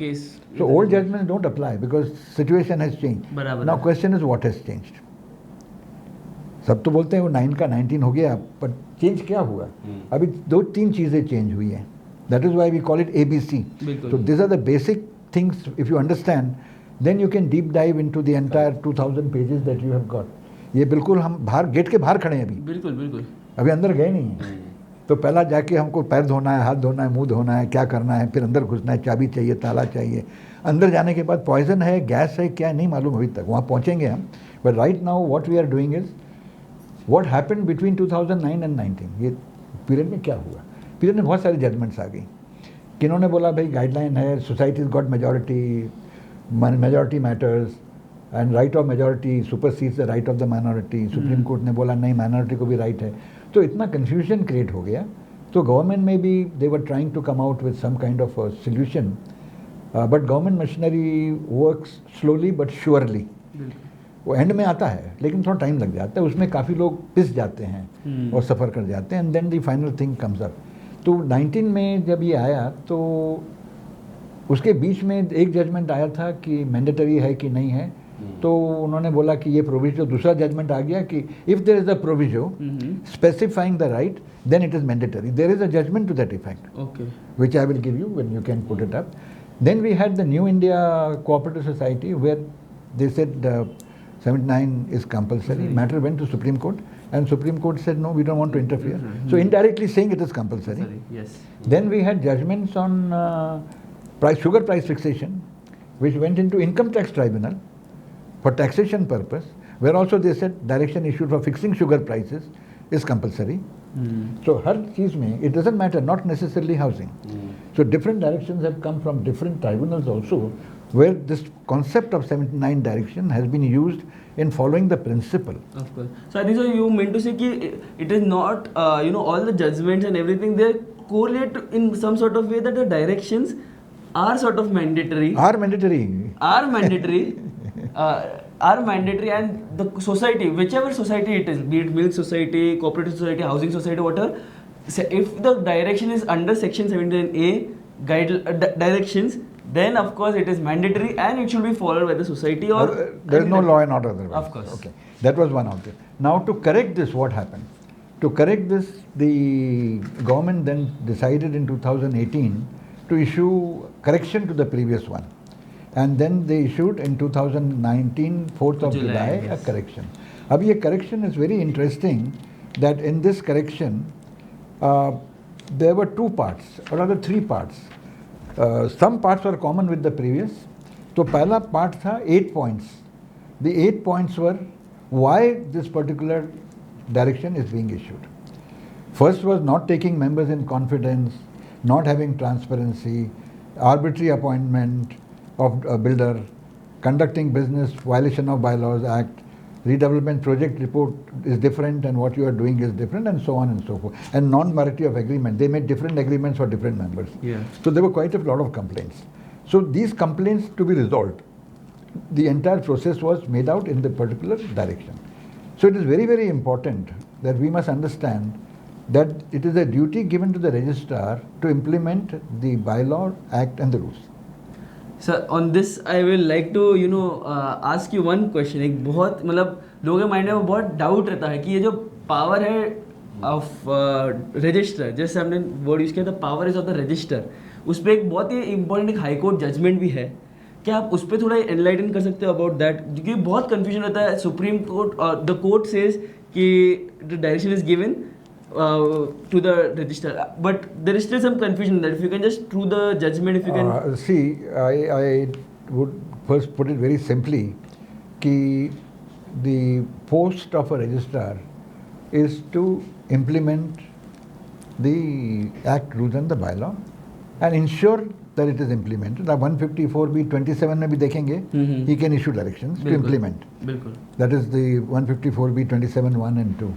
So old judgments don't apply because situation has changed. Now question is what has changed. सब तो बोलते हैं वो 9 का 19 हो गया, पर चेंज क्या हुआ? अभी 2-3 चीज़ें चेंज हुई हैं. That is why we call it ABC. So these are the basic things. If you understand, then you can deep dive into the entire 2000 pages that you have got. ये बिल्कुल हम बाहर गेट के बाहर खड़े हैं अभी. बिल्कुल. अभी अंदर गए नहीं हैं. तो पहला जाके हमको पैर धोना है, हाथ धोना है, मुंह धोना है, क्या करना है, फिर अंदर घुसना है, चाबी चाहिए, ताला चाहिए. अंदर जाने के बाद पॉइजन है, गैस है, क्या नहीं मालूम अभी तक. वहाँ पहुँचेंगे हम. But right now what we are doing is what happened between 2009 and 19. ये पीरियड में क्या हुआ? पीरियड में बहुत सारी जजमेंट्स आ गई. किन्होंने बोला भाई गाइडलाइन है, societies got majority matters and right of majority supersedes the right of the minority. Supreme Court ने बोला नहीं, माइनॉरिटी को भी राइट है. तो इतना कन्फ्यूजन क्रिएट हो गया. तो गवर्नमेंट में भी they were trying to come out with some kind of solution, but government machinery works slowly but surely. वो एंड में आता है लेकिन थोड़ा टाइम लग जाता है, उसमें काफ़ी लोग पिस जाते हैं और सफ़र कर जाते हैं, and then the final thing comes up. तो 19 में जब ये आया तो उसके बीच में एक जजमेंट आया था कि मैंडेटरी है कि नहीं है. तो उन्होंने बोला कि ये प्रोविजो, दूसरा जजमेंट आ गया कि if there is a proviso specifying the right then it is mandatory. There is a judgment to that effect which I will give you when you can put it up. Then we had the new India cooperative society where they said 79 is compulsory. Matter went to Supreme Court and Supreme Court said no, we don't want to interfere. So indirectly saying it is compulsory. Yes. Then we had judgments on sugar price fixation, which went into income tax tribunal for taxation purpose, where also they said direction issued for fixing sugar prices is compulsory. So हर चीज़ में it doesn't matter, not necessarily housing. So different directions have come from different tribunals also, where this concept of 79 direction has been used in following the principle. Of course. So I think so you meant to say कि it is not all the judgments and everything they correlate in some sort of way that the directions are sort of mandatory. Are mandatory. Are mandatory, and the society, whichever society it is, be it milk society, cooperative society, housing society, whatever, if the direction is under section 79A directions, then of course it is mandatory and it should be followed by the society. Or there is no law and order otherwise. Of course. Okay, that was one of them. Now to correct this, what happened? To correct this, the government then decided in 2018 to issue correction to the previous one. And then they issued in 2019, 4th of July, yes, a correction. Ab ye correction is very interesting that in this correction, there were 2 parts, or rather 3 parts. Some parts were common with the previous. So pehla part tha 8 points. The 8 points were why this particular direction is being issued. First was not taking members in confidence, not having transparency, arbitrary appointment of a builder, conducting business violation of Bylaws Act, redevelopment project report is different and what you are doing is different, and so on and so forth. And non-validity of agreement. They made different agreements for different members. Yeah. So there were quite a lot of complaints. So these complaints to be resolved, the entire process was made out in the particular direction. So it is very, very important that we must understand that it is a duty given to the registrar to implement the Bylaw Act and the rules. Sir, on this I will like to ask you one question. एक बहुत मतलब लोगों के mind में बहुत doubt रहता है कि ये जो पावर है ऑफ रजिस्टर, जैसे हमने वर्ड यूज किया था power is of the register, उस पर एक बहुत ही इंपॉर्टेंट एक हाई कोर्ट जजमेंट भी है, क्या आप उस पर थोड़ा एनलाइटन कर सकते हो अबाउट दैट, क्योंकि बहुत कंफ्यूजन रहता है. Supreme Court the court says कि the direction is given to the register, but there is still some confusion that if you can just through the judgment if you can see, I would first put it very simply कि the post of a registrar is to implement the act, rules and the bylaw and ensure that it is implemented. अब 154B27 में भी देखेंगे, he can issue directions to implement. बिल्कुल. That is the 154B27 1 and 2.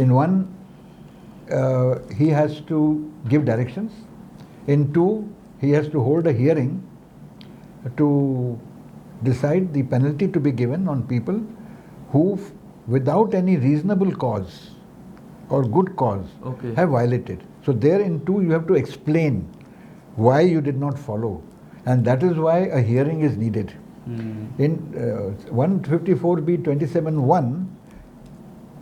In 1 he has to give directions. In 2 he has to hold a hearing to decide the penalty to be given on people who without any reasonable cause or good cause have violated. So there in 2 you have to explain why you did not follow, and that is why a hearing is needed. In 154B27 1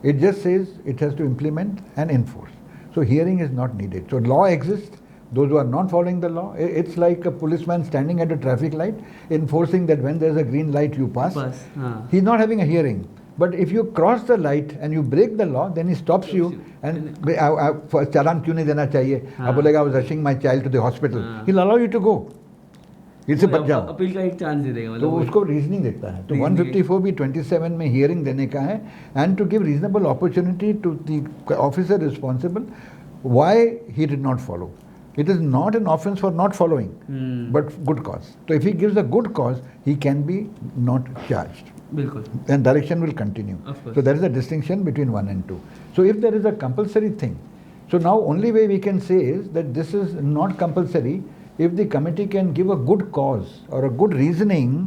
it just says it has to implement and enforce. So hearing is not needed. So law exists. Those who are not following the law, it's like a policeman standing at a traffic light enforcing that when there's a green light you pass. He's not having a hearing. But if you cross the light and you break the law, then he stops you and चालान क्यों नहीं देना चाहिए? अब बोलेगा I was rushing my child to the hospital. He'll allow you to go. इससे बच जाओ. Appeal का एक चांस दे देगा. तो उसको रीजनिंग देता है. तो 154B27 में हियरिंग देने का है and to give reasonable opportunity to the officer responsible why he did not follow. It is not an offense for not following, but good cause. So if he gives a good cause, he can be not charged. बिल्कुल. And direction will continue. So there is a distinction between 1 and 2. So if there is a compulsory thing, so now only way we can say is that this is not compulsory if the committee can give a good cause or a good reasoning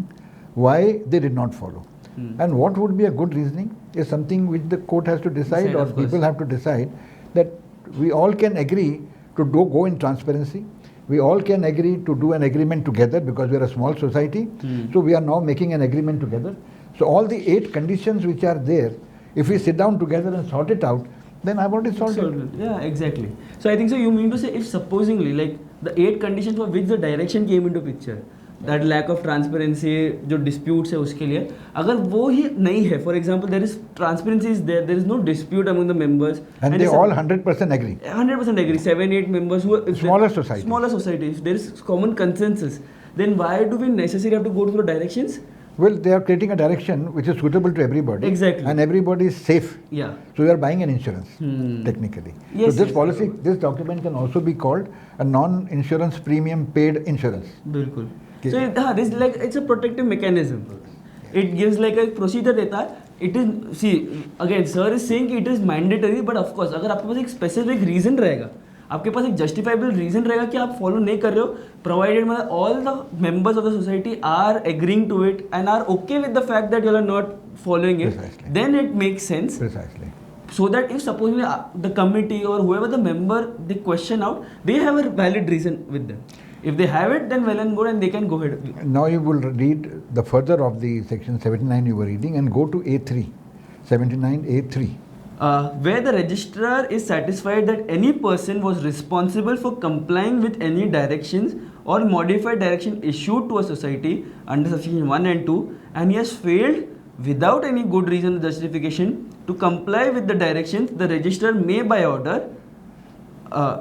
why they did not follow. And what would be a good reasoning is something which the court has to decide or people have to decide, that we all can agree to go in transparency. We all can agree to do an agreement together because we are a small society. So we are now making an agreement together. So all the 8 conditions which are there, if we sit down together and sort it out, then I've already solved it. Yeah, exactly. So I think so you mean to say if supposingly like the 8 conditions for which the direction came into picture, that lack of transparency, जो disputes है उसके लिए, अगर वो ही नहीं है, for example there is transparency is there is no dispute among the members and they all 100% agree. 100% agree. 7-8 members who smaller society. If there is common consensus, then why do we necessarily have to go through the directions? Well, they are creating a direction which is suitable to everybody. Exactly. And everybody is safe. Yeah. So you are buying an insurance, technically. Yes, so this policy, this document can also be called a non-insurance premium paid insurance. बिल्कुल. So this like it's a protective mechanism. It gives like a procedure देता है. It is, see again sir is saying it is mandatory, but of course अगर आपके पास एक specific reason रहेगा, आपके पास एक justifiable reason रहेगा कि आप फॉलो नहीं कर रहे हो, प्रोवाइडेड मतलब all the members of the society are agreeing to it and are okay with the fact that you are not following it, then it makes sense. Precisely. So that if supposedly the committee or whoever the member they question out, they have a valid reason with them. If they have it, then well and good, and they can go ahead. Now you will read the further of the section 79 you were reading and go to A3, 79A3. Where the registrar is satisfied that any person was responsible for complying with any directions or modified direction issued to a society under section 1 and 2, and he has failed without any good reason or justification to comply with the directions, the registrar may by order,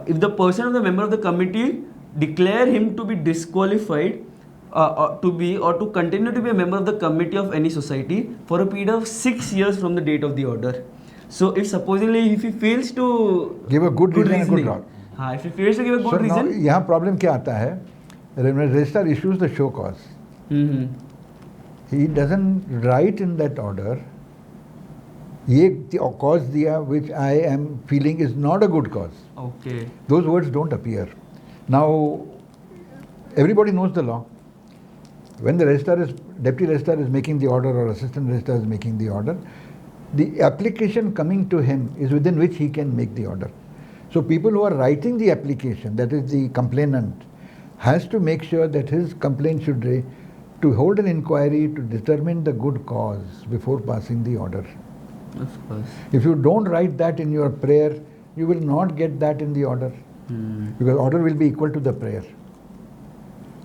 if the person of the member of the committee declare him to be disqualified or to continue to be a member of the committee of any society for a period of 6 years from the date of the order. So if supposedly if he fails to give a good reason and good law. If he fails to give a good reason. Now यहाँ problem क्या आता है? Registrar issues the show cause. He doesn't write in that order, ये cause दिया which I am feeling is not a good cause. Okay. Those words don't appear. Now everybody knows the law. When the deputy registrar is making the order or assistant registrar is making the order, the application coming to him is within which he can make the order. So people who are writing the application, that is the complainant, has to make sure that his complaint should to hold an inquiry to determine the good cause before passing the order. Of course. If you don't write that in your prayer, you will not get that in the order. Because order will be equal to the prayer.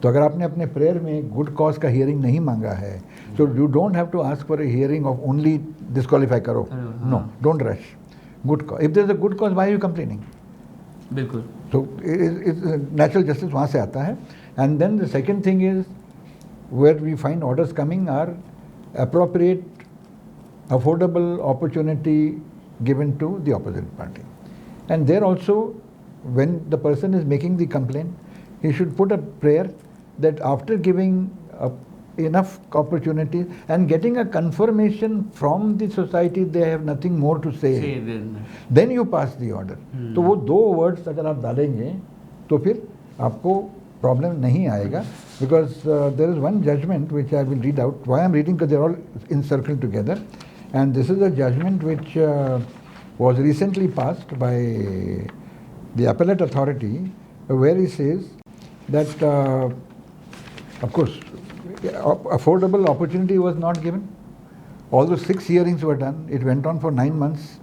तो अगर आपने अपने prayer में good cause का hearing नहीं मांगा है, so you don't have to ask for a hearing of only disqualify करो. No, don't rush. Good cause. If there is a good cause, why are you complaining? बिल्कुल. So natural justice वहाँ से आता है. And then the second thing is where we find orders coming are appropriate, affordable opportunity given to the opposite party. And there also, when the person is making the complaint, he should put a prayer that after giving enough opportunities and getting a confirmation from the society they have nothing more to say, then you pass the order. तो वो दो words अगर आप डालेंगे तो फिर आपको problem नहीं आएगा, because there is one judgment which I will read out. Why I am reading? Because they are all encircled together, and this is a judgment which was recently passed by the appellate authority, where he says that of course affordable opportunity was not given. Although 6 hearings were done, it went on for 9 months.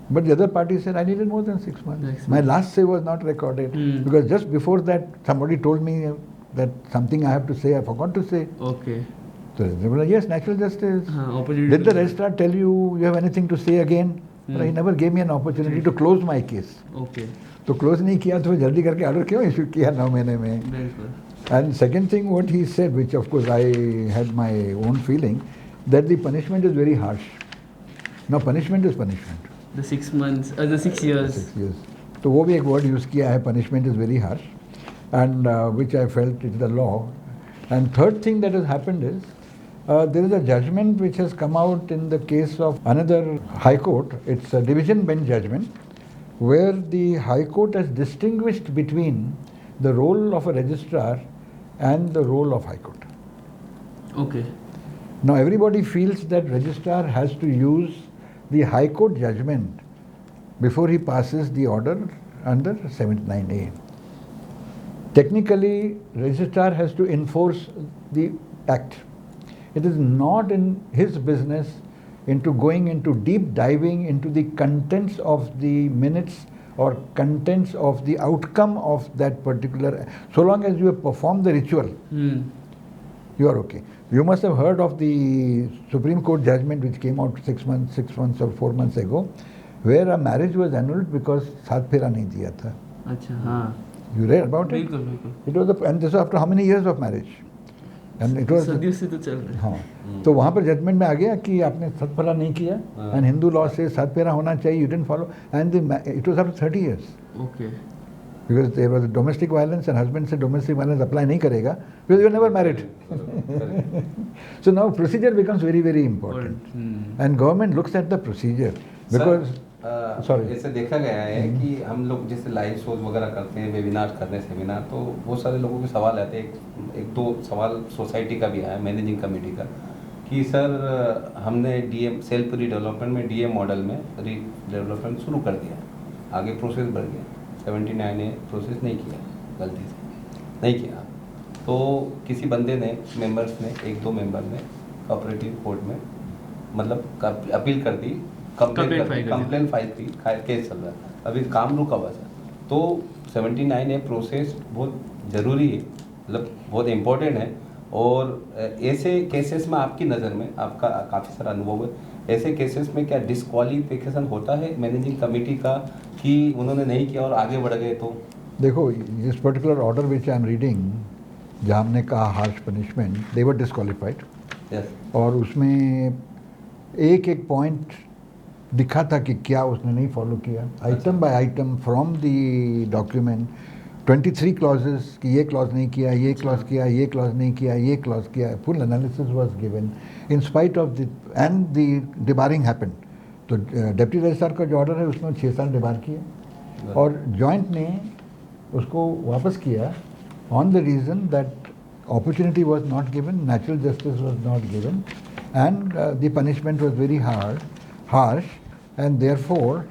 But the other party said, I needed more than 6 months. My last say was not recorded. Because just before that, somebody told me that something I have to say, I forgot to say. Okay. So they were like, yes, natural justice. Did the registrar tell you have anything to say again? But he never gave me an opportunity to close my case. Okay. तो close नहीं किया तो जल्दी करके order क्यों issue किया 9 महीने में? And second thing what he said, which of course I had my own feeling, that the punishment is very harsh. Now punishment is punishment. The 6 months, the 6 years. 6 years. तो वो भी एक word use किया है, punishment is very harsh, and which I felt is the law. And third thing that has happened is there is a judgment which has come out in the case of another High Court. It's a division bench judgment, where the High Court has distinguished between the role of a registrar and the role of High Court. Okay. Now everybody feels that registrar has to use the High Court judgment before he passes the order under 79A. Technically, registrar has to enforce the act. It is not in his business into going into deep diving into the contents of the minutes or contents of the outcome of that particular. So long as you have performed the ritual, you are okay. You must have heard of the Supreme Court judgment which came out 6 months or 4 months ago, where a marriage was annulled because सात फेरा नहीं दिया था. अच्छा, हाँ. You read about it? बिल्कुल बिल्कुल. It was and this was after how many years of marriage? And it was. सदियों से तो चल रहा है. हाँ. तो वहाँ पर जजमेंट में आ गया कि आपने सात फेरा नहीं किया, and Hindu law says सात फेरा होना चाहिए, you didn't follow, and it was after 30 years. Okay. Because there was domestic violence and husband said domestic violence apply नहीं करेगा because you were never married. So now procedure becomes very very important, and government looks at the procedure because sorry. ऐसे देखा गया है कि हम लोग जैसे लाइव शोज वगैरह करते हैं, वेबिनार करते हैं, सेमिनार, तो बहुत सारे लोगों के सवाल आते हैं. एक दो सवाल सोसाइटी का भी आया, मैनेजिंग कमेटी का, कि सर हमने डीएम सेल्फ रीडेवलपमेंट में डीएम मॉडल में रीडेवलपमेंट शुरू कर दिया, आगे प्रोसेस बढ़ गया, 79A प्रोसेस नहीं किया, गलती से नहीं किया, तो किसी बंदे ने मेंबर्स ने एक दो मेंबर ने कोऑपरेटिव कोर्ट में मतलब अपील कर दी, कंप्लेंट फाइल की, केस चल रहा है, अभी काम रुका हुआ है. तो 79A प्रोसेस बहुत ज़रूरी है, मतलब बहुत इम्पोर्टेंट है. और ऐसे केसेस में आपकी नज़र में, आपका काफ़ी सारा अनुभव है, ऐसे केसेस में क्या डिस्क्वालिफिकेशन होता है मैनेजिंग कमेटी का कि उन्होंने नहीं किया और आगे बढ़ गए? तो देखो, इस particular order which I am reading, जहाँ हमने कहा हार्श पनिशमेंट, दे वर डिस्क्वालिफाइड. और उसमें एक एक पॉइंट दिखा था कि क्या उसने नहीं फॉलो किया, item by item from the document, 23 clauses कि ये क्लॉज नहीं किया, ये क्लॉज किया, ये क्लॉज नहीं किया, ये क्लॉज किया, full analysis was given in spite of the and the debarring happened. तो डिप्टी रजिस्ट्रार का जो ऑर्डर है उसमें 6 साल डिबार किया और जॉइंट ने उसको वापस किया on the reason that opportunity was not given, natural justice was not given, and the punishment was very harsh, and therefore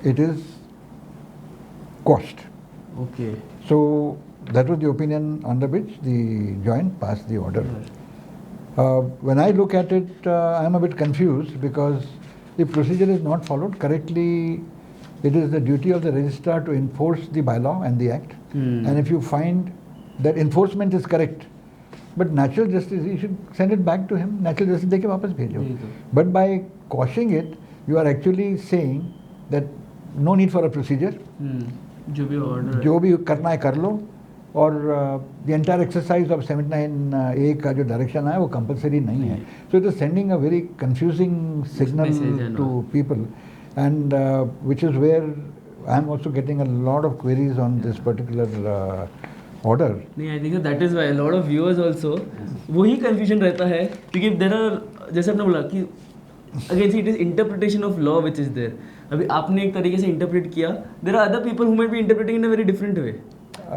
it is quashed. Okay. So that was the opinion under which the joint passed the order. When I look at it, I am a bit confused because if procedure is not followed correctly, it is the duty of the registrar to enforce the bylaw and the act. And if you find that enforcement is correct, but natural justice, you should send it back to him. Natural justice देके वापस भेजो. But by quashing it, you are actually saying that no need for a procedure. जो भी order जो भी करना है कर लो. और the entire exercise of 79A का जो direction है वो compulsory नहीं है. So it is sending a very confusing signal to people, and which is where I am also getting a lot of queries on this particular order. नहीं, I think that is why a lot of viewers also वही confusion रहता है, क्योंकि there are, जैसे आपने बोला कि again it is interpretation of law which is there. अभी आपने एक तरीके से interpret किया, there are other people who might be interpreting in a very different way,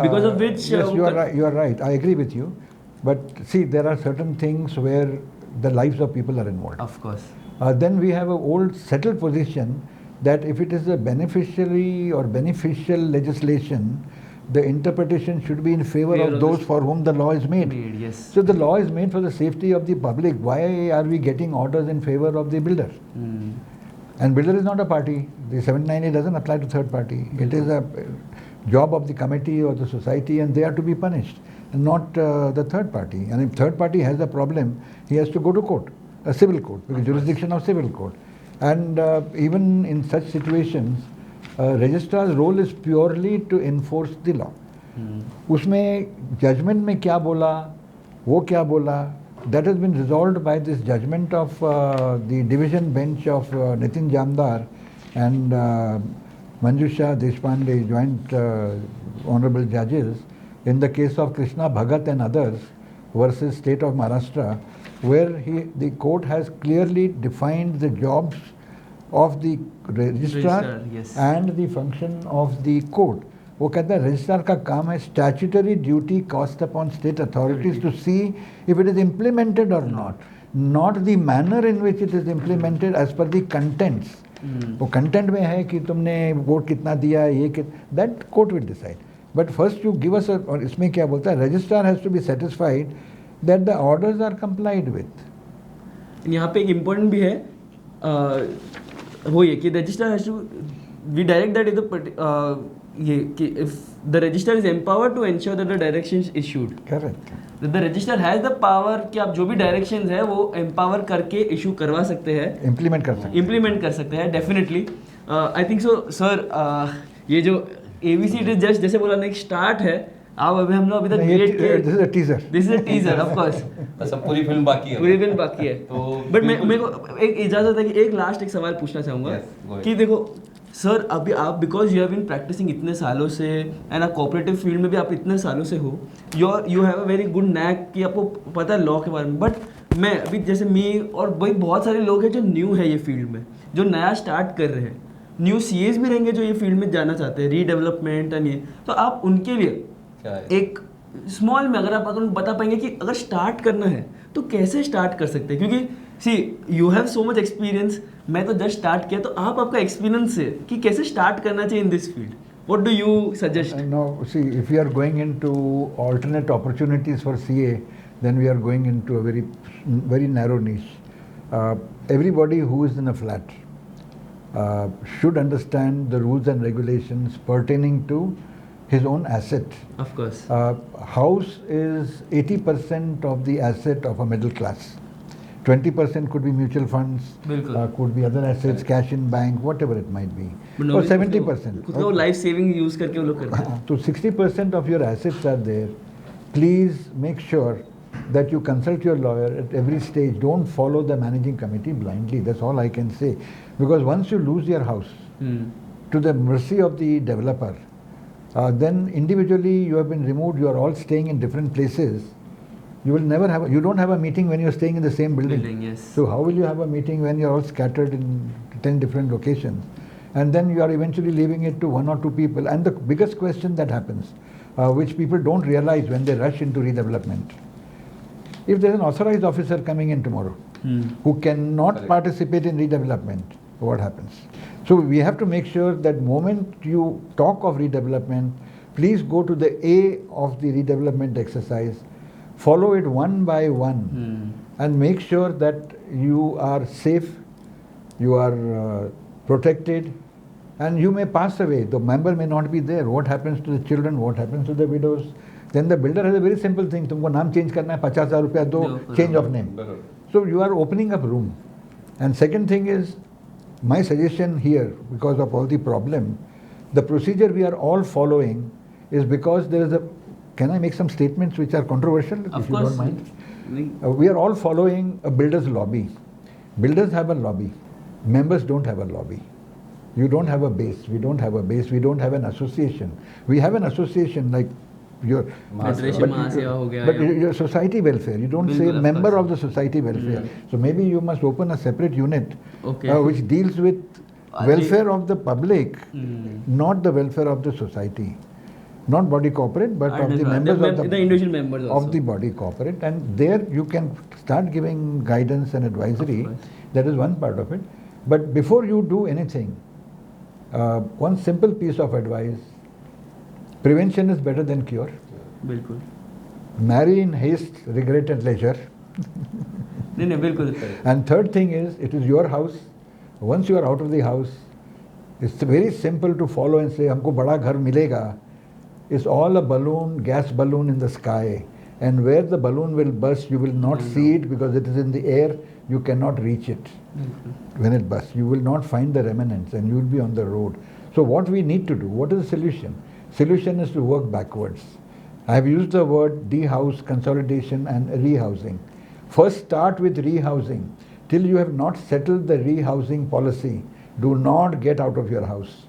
because of which yes, you are right. I agree with you, but see, there are certain things where the lives of people are involved. Of course. Then we have an old settled position that if it is a beneficiary or beneficial legislation, the interpretation should be in favor of those for whom the law is made. Yes. So the law is made for the safety of the public. Why are we getting orders in favor of the builder? And builder is not a party. The 798 doesn't apply to third party. It is a job of the committee or the society, and they are to be punished, and not the third party. And if third party has a problem, he has to go to court, a civil court, because jurisdiction of civil court. And even in such situations, registrar's role is purely to enforce the law. उसमें judgment में क्या बोला, वो क्या बोला, that has been resolved by this judgment of the division bench of Nitin Jamdar and Manjusha Deshpande, joint honorable judges, in the case of Krishna Bhagat and others versus State of Maharashtra, where the court has clearly defined the jobs of the registrar yes. and the function of the court. वो कहता है registrar का काम है statutory duty cast upon state authorities to see if it is implemented or not the manner in which it is implemented as per the contents. वो content में है कि तुमने वोट कितना दिया, ये that court will decide. But first you give us a, और इसमें क्या बोलता है, registrar has to be satisfied that the orders are complied with. यहाँ पे एक important भी है, वो ये कि registrar has to, we direct that if the registrar is empowered to ensure that the directions issued. Correct. That the registrar has the power कि आप जो भी directions है वो empower करके issue करवा सकते हैं, implement कर सकते हैं, definitely. I think so, sir. ये जो ABC it is just जैसे बोला ना एक start है. आप अभी हम लोग अभी तक this is a teaser. This is a teaser, of course. सब पूरी फिल्म बाकी है. पूरी फिल्म बाकी है. तो बट मेरे को एक इजाजत है कि एक लास्ट एक सवाल पूछना चाहूँगा कि देखो सर, अभी आप because you have been practising इतने सालों से एंड आप कोऑपरेटिव फील्ड में भी आप इतने सालों से हो, you have a very good knack कि आपको पता है लॉ के बारे में. बट मैं अभी जैसे मी और भाई बहुत सारे लोग हैं जो न्यू है ये फील्ड में, जो नया स्टार्ट कर रहे हैं, न्यू सीएस भी रहेंगे जो ये फील्ड में जाना चाहते हैं, रीडेवलपमेंट एंड ये, तो आप उनके लिए एक स्मॉल में अगर आप बता पाएंगे कि अगर स्टार्ट करना है तो कैसे स्टार्ट कर सकते हैं, क्योंकि see you have so much experience, मैं तो जस्ट स्टार्ट किया, तो आप आपका एक्सपीरियंस है कि कैसे स्टार्ट करना चाहिए in this field. What do you suggest? No, see, if we are going into alternate opportunities for CA, then we are going into a very narrow niche. Everybody who is in a flat should understand the rules and regulations pertaining to his own asset. Of course. House is 80% of the asset of a middle class. 20% could be mutual funds, could be other assets, cash in bank, whatever it might be. Or 70%. खुद को life saving use करके वो लोग करते हैं. So 60% of your assets are there. Please make sure that you consult your lawyer at every stage. Don't follow the managing committee blindly. That's all I can say. Because once you lose your house to the mercy of the developer, then individually you have been removed. You are all staying in different places. You will never have. You don't have a meeting when you are staying in the same building. Yes. So how will you have a meeting when you are all scattered in 10 different locations? And then you are eventually leaving it to one or two people. And the biggest question that happens, which people don't realize when they rush into redevelopment, if there is an authorized officer coming in tomorrow who cannot participate in redevelopment, what happens? So we have to make sure that moment you talk of redevelopment, please go to the A of the redevelopment exercise, follow it one by one, and make sure that you are safe, you are protected, and you may pass away. The member may not be there. What happens to the children? What happens to the widows? Then the builder has a very simple thing. तुमको नाम change करना है, 50,000 रुपया दो, change of name. So you are opening up room. And second thing is, my suggestion here, because of all the problem, the procedure we are all following is because there is a. Can I make some statements which are controversial? Of if you course. don't mind. We are all following a builder's lobby. Builders have a lobby. Members don't have a lobby. You don't have a base. We don't have a base. We don't have an association. We have an association like your but your society welfare. You don't say member of the society welfare. So maybe you must open a separate unit which deals with welfare of the public, not the welfare of the society. Not body corporate, but of the members of the individual members of the body corporate. And there you can start giving guidance and advisory. That is one part of it. But before you do anything, one simple piece of advice: prevention is better than cure. बिल्कुल. Marry in haste, regret at leisure. नहीं बिल्कुल. And third thing is, it is your house. Once you are out of the house, it's very simple to follow and say, हमको बड़ा घर मिलेगा. It's all a balloon, gas balloon in the sky. And where the balloon will burst, you will not see it because it is in the air. You cannot reach it. When it bursts, you will not find the remnants and you will be on the road. So what we need to do, what is the solution? Solution is to work backwards. I have used the word de-house, consolidation and rehousing. First start with rehousing. Till you have not settled the rehousing policy, do not get out of your house.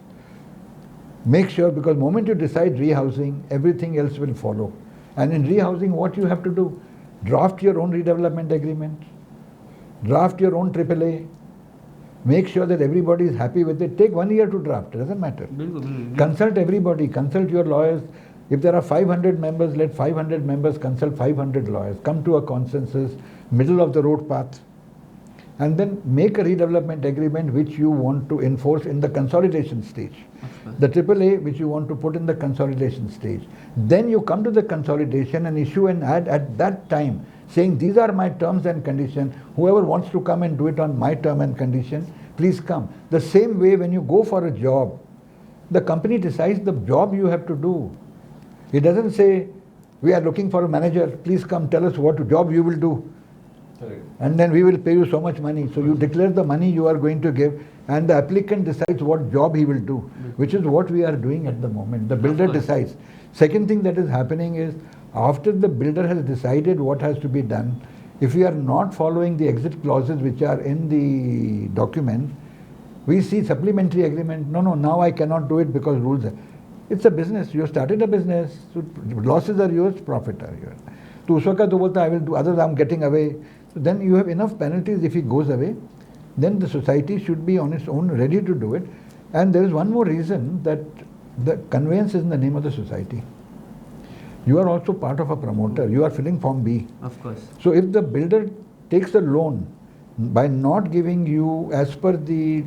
Make sure, because the moment you decide rehousing, everything else will follow. And in rehousing, what you have to do? Draft your own redevelopment agreement. Draft your own AAA. Make sure that everybody is happy with it. Take 1 year to draft. It doesn't matter. Consult everybody. Consult your lawyers. If there are 500 members, let 500 members consult 500 lawyers. Come to a consensus, middle of the road path. And then make a redevelopment agreement which you want to enforce in the consolidation stage. The AAA which you want to put in the consolidation stage. Then you come to the consolidation and issue an ad at that time saying these are my terms and conditions. Whoever wants to come and do it on my term and condition, please come. The same way when you go for a job, the company decides the job you have to do. It doesn't say, we are looking for a manager, please come tell us what job you will do. And then we will pay you so much money. So you declare the money you are going to give and the applicant decides what job he will do, which is what we are doing at the moment. The builder decides. Second thing that is happening is, after the builder has decided what has to be done, if we are not following the exit clauses which are in the document, we see supplementary agreement. No, now I cannot do it because rules are. It's a business. You started a business. So losses are yours, profit are yours. तो उस वक्त तो बोलता I will do, other I'm getting away. So then you have enough penalties if he goes away. Then the society should be on its own ready to do it. And there is one more reason, that the conveyance is in the name of the society. You are also part of a promoter. You are filling Form B. Of course. So if the builder takes a loan by not giving you, as per the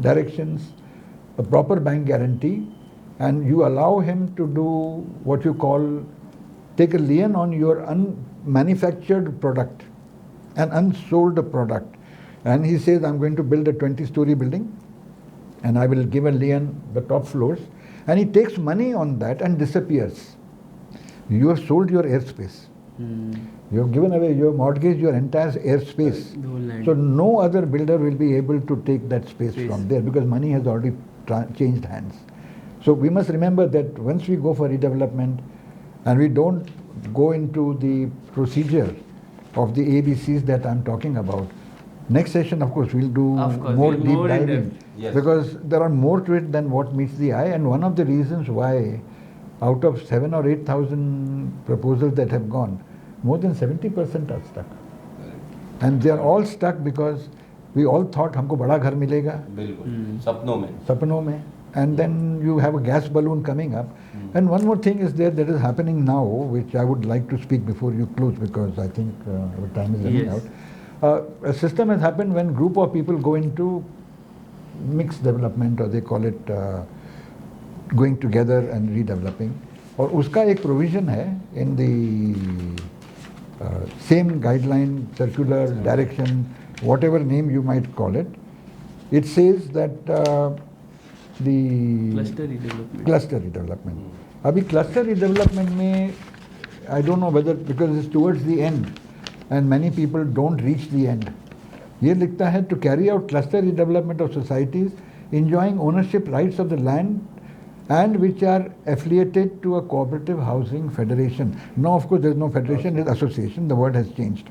directions, a proper bank guarantee, and you allow him to do what you call, take a lien on your unmanufactured product, an unsold product. And he says, I'm going to build a 20-story building and I will give a lien the top floors. And he takes money on that and disappears. You have sold your airspace. You have given away, you have mortgaged your entire airspace. So no other builder will be able to take that space from there because money has already changed hands. So we must remember that once we go for redevelopment and we don't go into the procedure of the ABCs that I'm talking about, next session of course we'll do more deep diving, because there are more to it than what meets the eye. And one of the reasons why out of 7,000 or 8,000 proposals that have gone, more than 70% are stuck. And they are all stuck because we all thought हमको बड़ा घर मिलेगा, सपनों में. And then you have a gas balloon coming up. And one more thing is there that is happening now, which I would like to speak before you close, because I think our time is running out. A system has happened when group of people go into mixed development, or they call it going together and redeveloping. और उसका एक provision है in the same guideline, circular, direction, whatever name you might call it. It says that the cluster redevelopment. अभी cluster redevelopment में I don't know whether because it's towards the end and many people don't reach the end. ये लिखता है to carry out cluster redevelopment of societies enjoying ownership rights of the land and which are affiliated to a cooperative housing federation. No, of course, there is no federation, it's association, the word has changed.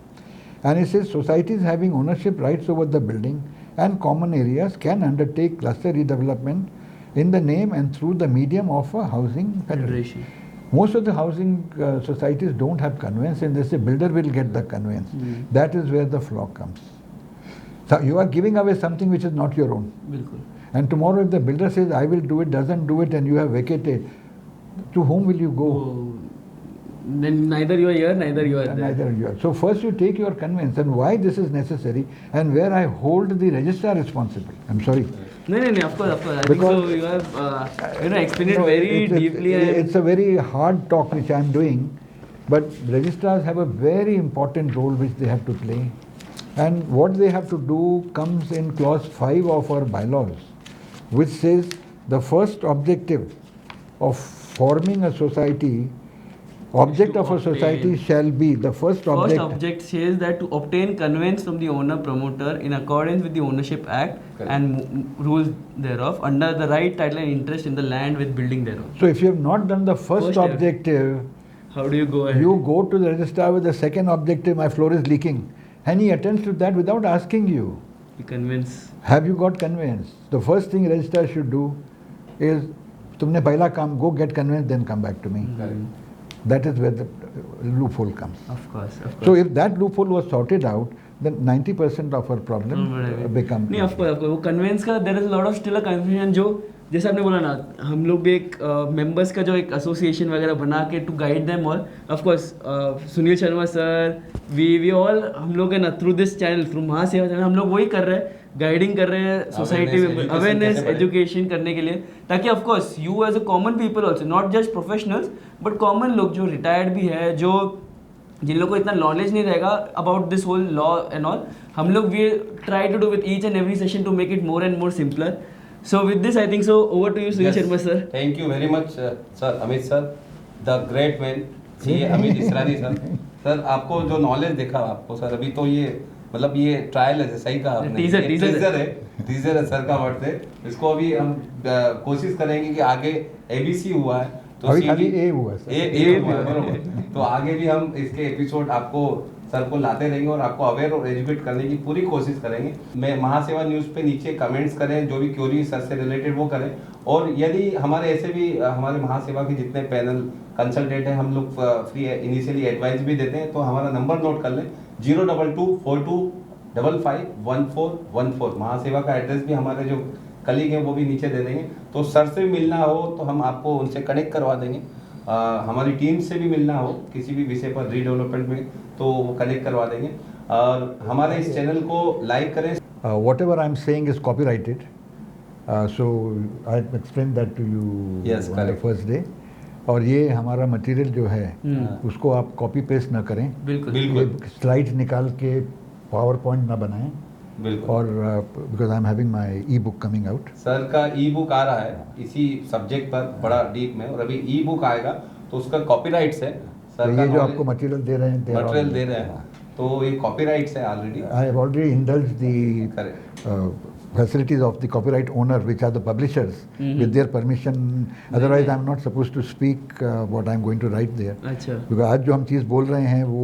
And it says societies having ownership rights over the building and common areas can undertake cluster redevelopment in the name and through the medium of a housing federation. Most of the housing societies don't have conveyance and they say builder will get the conveyance. That is where the flaw comes. So you are giving away something which is not your own. बिल्कुल. And tomorrow if the builder says I will do it, doesn't do it and you have vacated, to whom will you go? Then neither you are here, neither you are there. Neither you are. So first you take your conveyance and why this is necessary and where I hold the registrar responsible. I'm sorry. No, of course. I think so. You have explained it very deeply. It's a very hard talk which I'm doing, but registrars have a very important role which they have to play. And what they have to do comes in clause 5 of our bylaws, which says the first objective of forming a society, object of a society shall be the first object says that to obtain conveyance from the owner promoter in accordance with the Ownership Act and rules thereof under the right, title and interest in the land with building thereof. So if you have not done the first objective, how do you go ahead? You go to the registrar with the second objective, my floor is leaking, and he attends to that without asking you. The conveyance. Have you got conveyance? The first thing registrar should do is, tumne pehla kaam, go get conveyance, then come back to me. That is where the loophole comes. Of course. So if that loophole was sorted out, then 90% of our problem become. नहीं, of course. वो conveyance का there is a lot of still a confusion जो जैसे आपने बोला ना, हम लोग भी एक members का जो एक association वगैरह बना के to guide them all. Of course, Sunil Sharma sir, we all हम लोग है ना through this channel, through महासेवा channel हम लोग वही कर रहे हैं, गाइडिंग कर रहे हैं सोसाइटी में, अवेयरनेस एजुकेशन करने के लिए, ताकि of course you as a common people also, not just professionals but common लोग जो रिटायर्ड भी है, जो जिन लोगों को इतना नॉलेज नहीं रहेगा about this whole law and all, हम लोग we try to do with each and every session to make it more and more simpler. So with this I think so over to you Sunil Sharma sir. Thank you very much sir. Amit sir the great man, CA Amit Israni sir. Sir आपको जो knowledge देखा आपको sir अभी, तो ये मतलब ये trial है, सही कहा आपने, टीजर है सर का वर्ड है. इसको अभी हम कोशिश करेंगे कि आगे एबीसी हुआ है तो अभी खाली ए हुआ है, ए हुआ है बरोबर. तो आगे भी हम इसके एपिसोड आपको सर को लाते रहेंगे और आपको अवेयर और एजुकेट करने की पूरी कोशिश करेंगे. मैं महासेवा न्यूज़ पे नीचे कमेंट्स करें, जो भी क्वेरी सर से रिलेटेड वो करें. और यदि हमारे ऐसे भी हमारे महासेवा के जितने पैनल कंसल्टेंट हैं, हम लोग फ्री इनिशियली एडवाइस भी देते हैं, तो हमारा नंबर नोट कर लें 02242551414. महासेवा का एड्रेस भी हमारे जो कलीग हैं वो भी नीचे दे देंगे. तो सर से मिलना हो तो हम आपको उनसे कनेक्ट करवा देंगे. हमारी टीम से भी मिलना हो किसी भी विषय पर रीडेवलपमेंट में तो वो कनेक्ट करवा देंगे. और हमारे इस चैनल को लाइक करें. Whatever I am saying is copyrighted, so I explained that to you on the first day. और ये हमारा मटेरियल जो है उसको आप कॉपी पेस्ट ना करें, बिल्कुल स्लाइड्स निकाल के पावर पॉइंट ना बनाएं. बिल्कुल. और because I am having my E book coming out. Sir का ई बुक आ रहा है इसी सब्जेक्ट पर बड़ा डीप में, और अभी ई बुक आएगा तो उसका कॉपीराइट्स है. सर ये जो आपको मटेरियल दे रहे हैं, मटेरियल दे रहे हैं, तो ये कॉपीराइट्स है already. I have already indulged the facilities of the copyright owner, which are the publishers, with their permission. Otherwise, I am not supposed to speak what I am going to write there. अच्छा. Because आज जो हम चीज़ बोल रहे हैं वो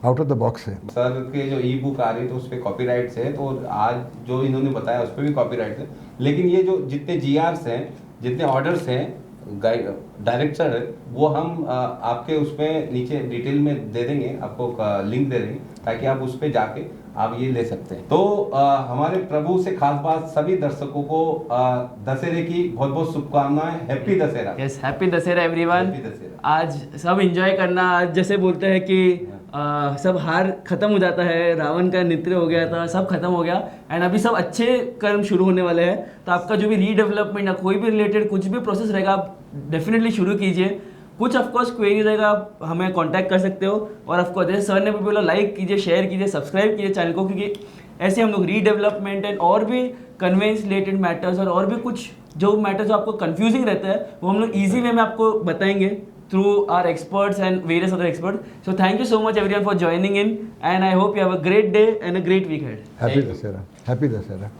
out of the box है. Sir के जो ई बुक आ रही है तो उस पर कॉपीराइट्स है, तो आज जो इन्होंने बताया उस पर भी कॉपीराइट्स है. लेकिन ये जो जितने जीआर्स हैं, जितने ऑर्डर्स हैं, डायरेक्टर है, वो हम आपके उसमें नीचे डिटेल में दे देंगे, आपको लिंक दे देंगे ताकि आप उस पर जाके आप ये ले सकते हैं. तो हमारे प्रभु से खास बात सभी दर्शकों को दशहरे की बहुत बहुत शुभकामनाएं. Happy Dussehra. Yes, happy Dussehra everyone. आज सब एंजॉय करना. आज जैसे बोलते हैं कि सब हार खत्म हो जाता है, रावण का नृत्य हो गया था, सब खत्म हो गया एंड अभी सब अच्छे कर्म शुरू होने वाले हैं. तो आपका जो भी रीडेवलपमेंट या कोई भी रिलेटेड कुछ भी प्रोसेस रहेगा आप डेफिनेटली शुरू कीजिए. कुछ ऑफकोर्स क्वेरी रहेगा आप हमें कांटेक्ट कर सकते हो, और ऑफकोर्स जैसे सर ने भी बोला लाइक कीजिए, शेयर कीजिए, सब्सक्राइब कीजिए चैनल को, क्योंकि ऐसे हम लोग रीडेवलपमेंट एंड और भी कन्वेंस रिलेटेड मैटर्स और भी कुछ जो मैटर्स जो आपको कंफ्यूजिंग रहता है वो हम लोग ईजी वे में आपको बताएंगे through our experts and various other experts. So thank you so much everyone for joining in, and I hope you have a great day and a great week ahead. Happy Dasara. Happy Dasara.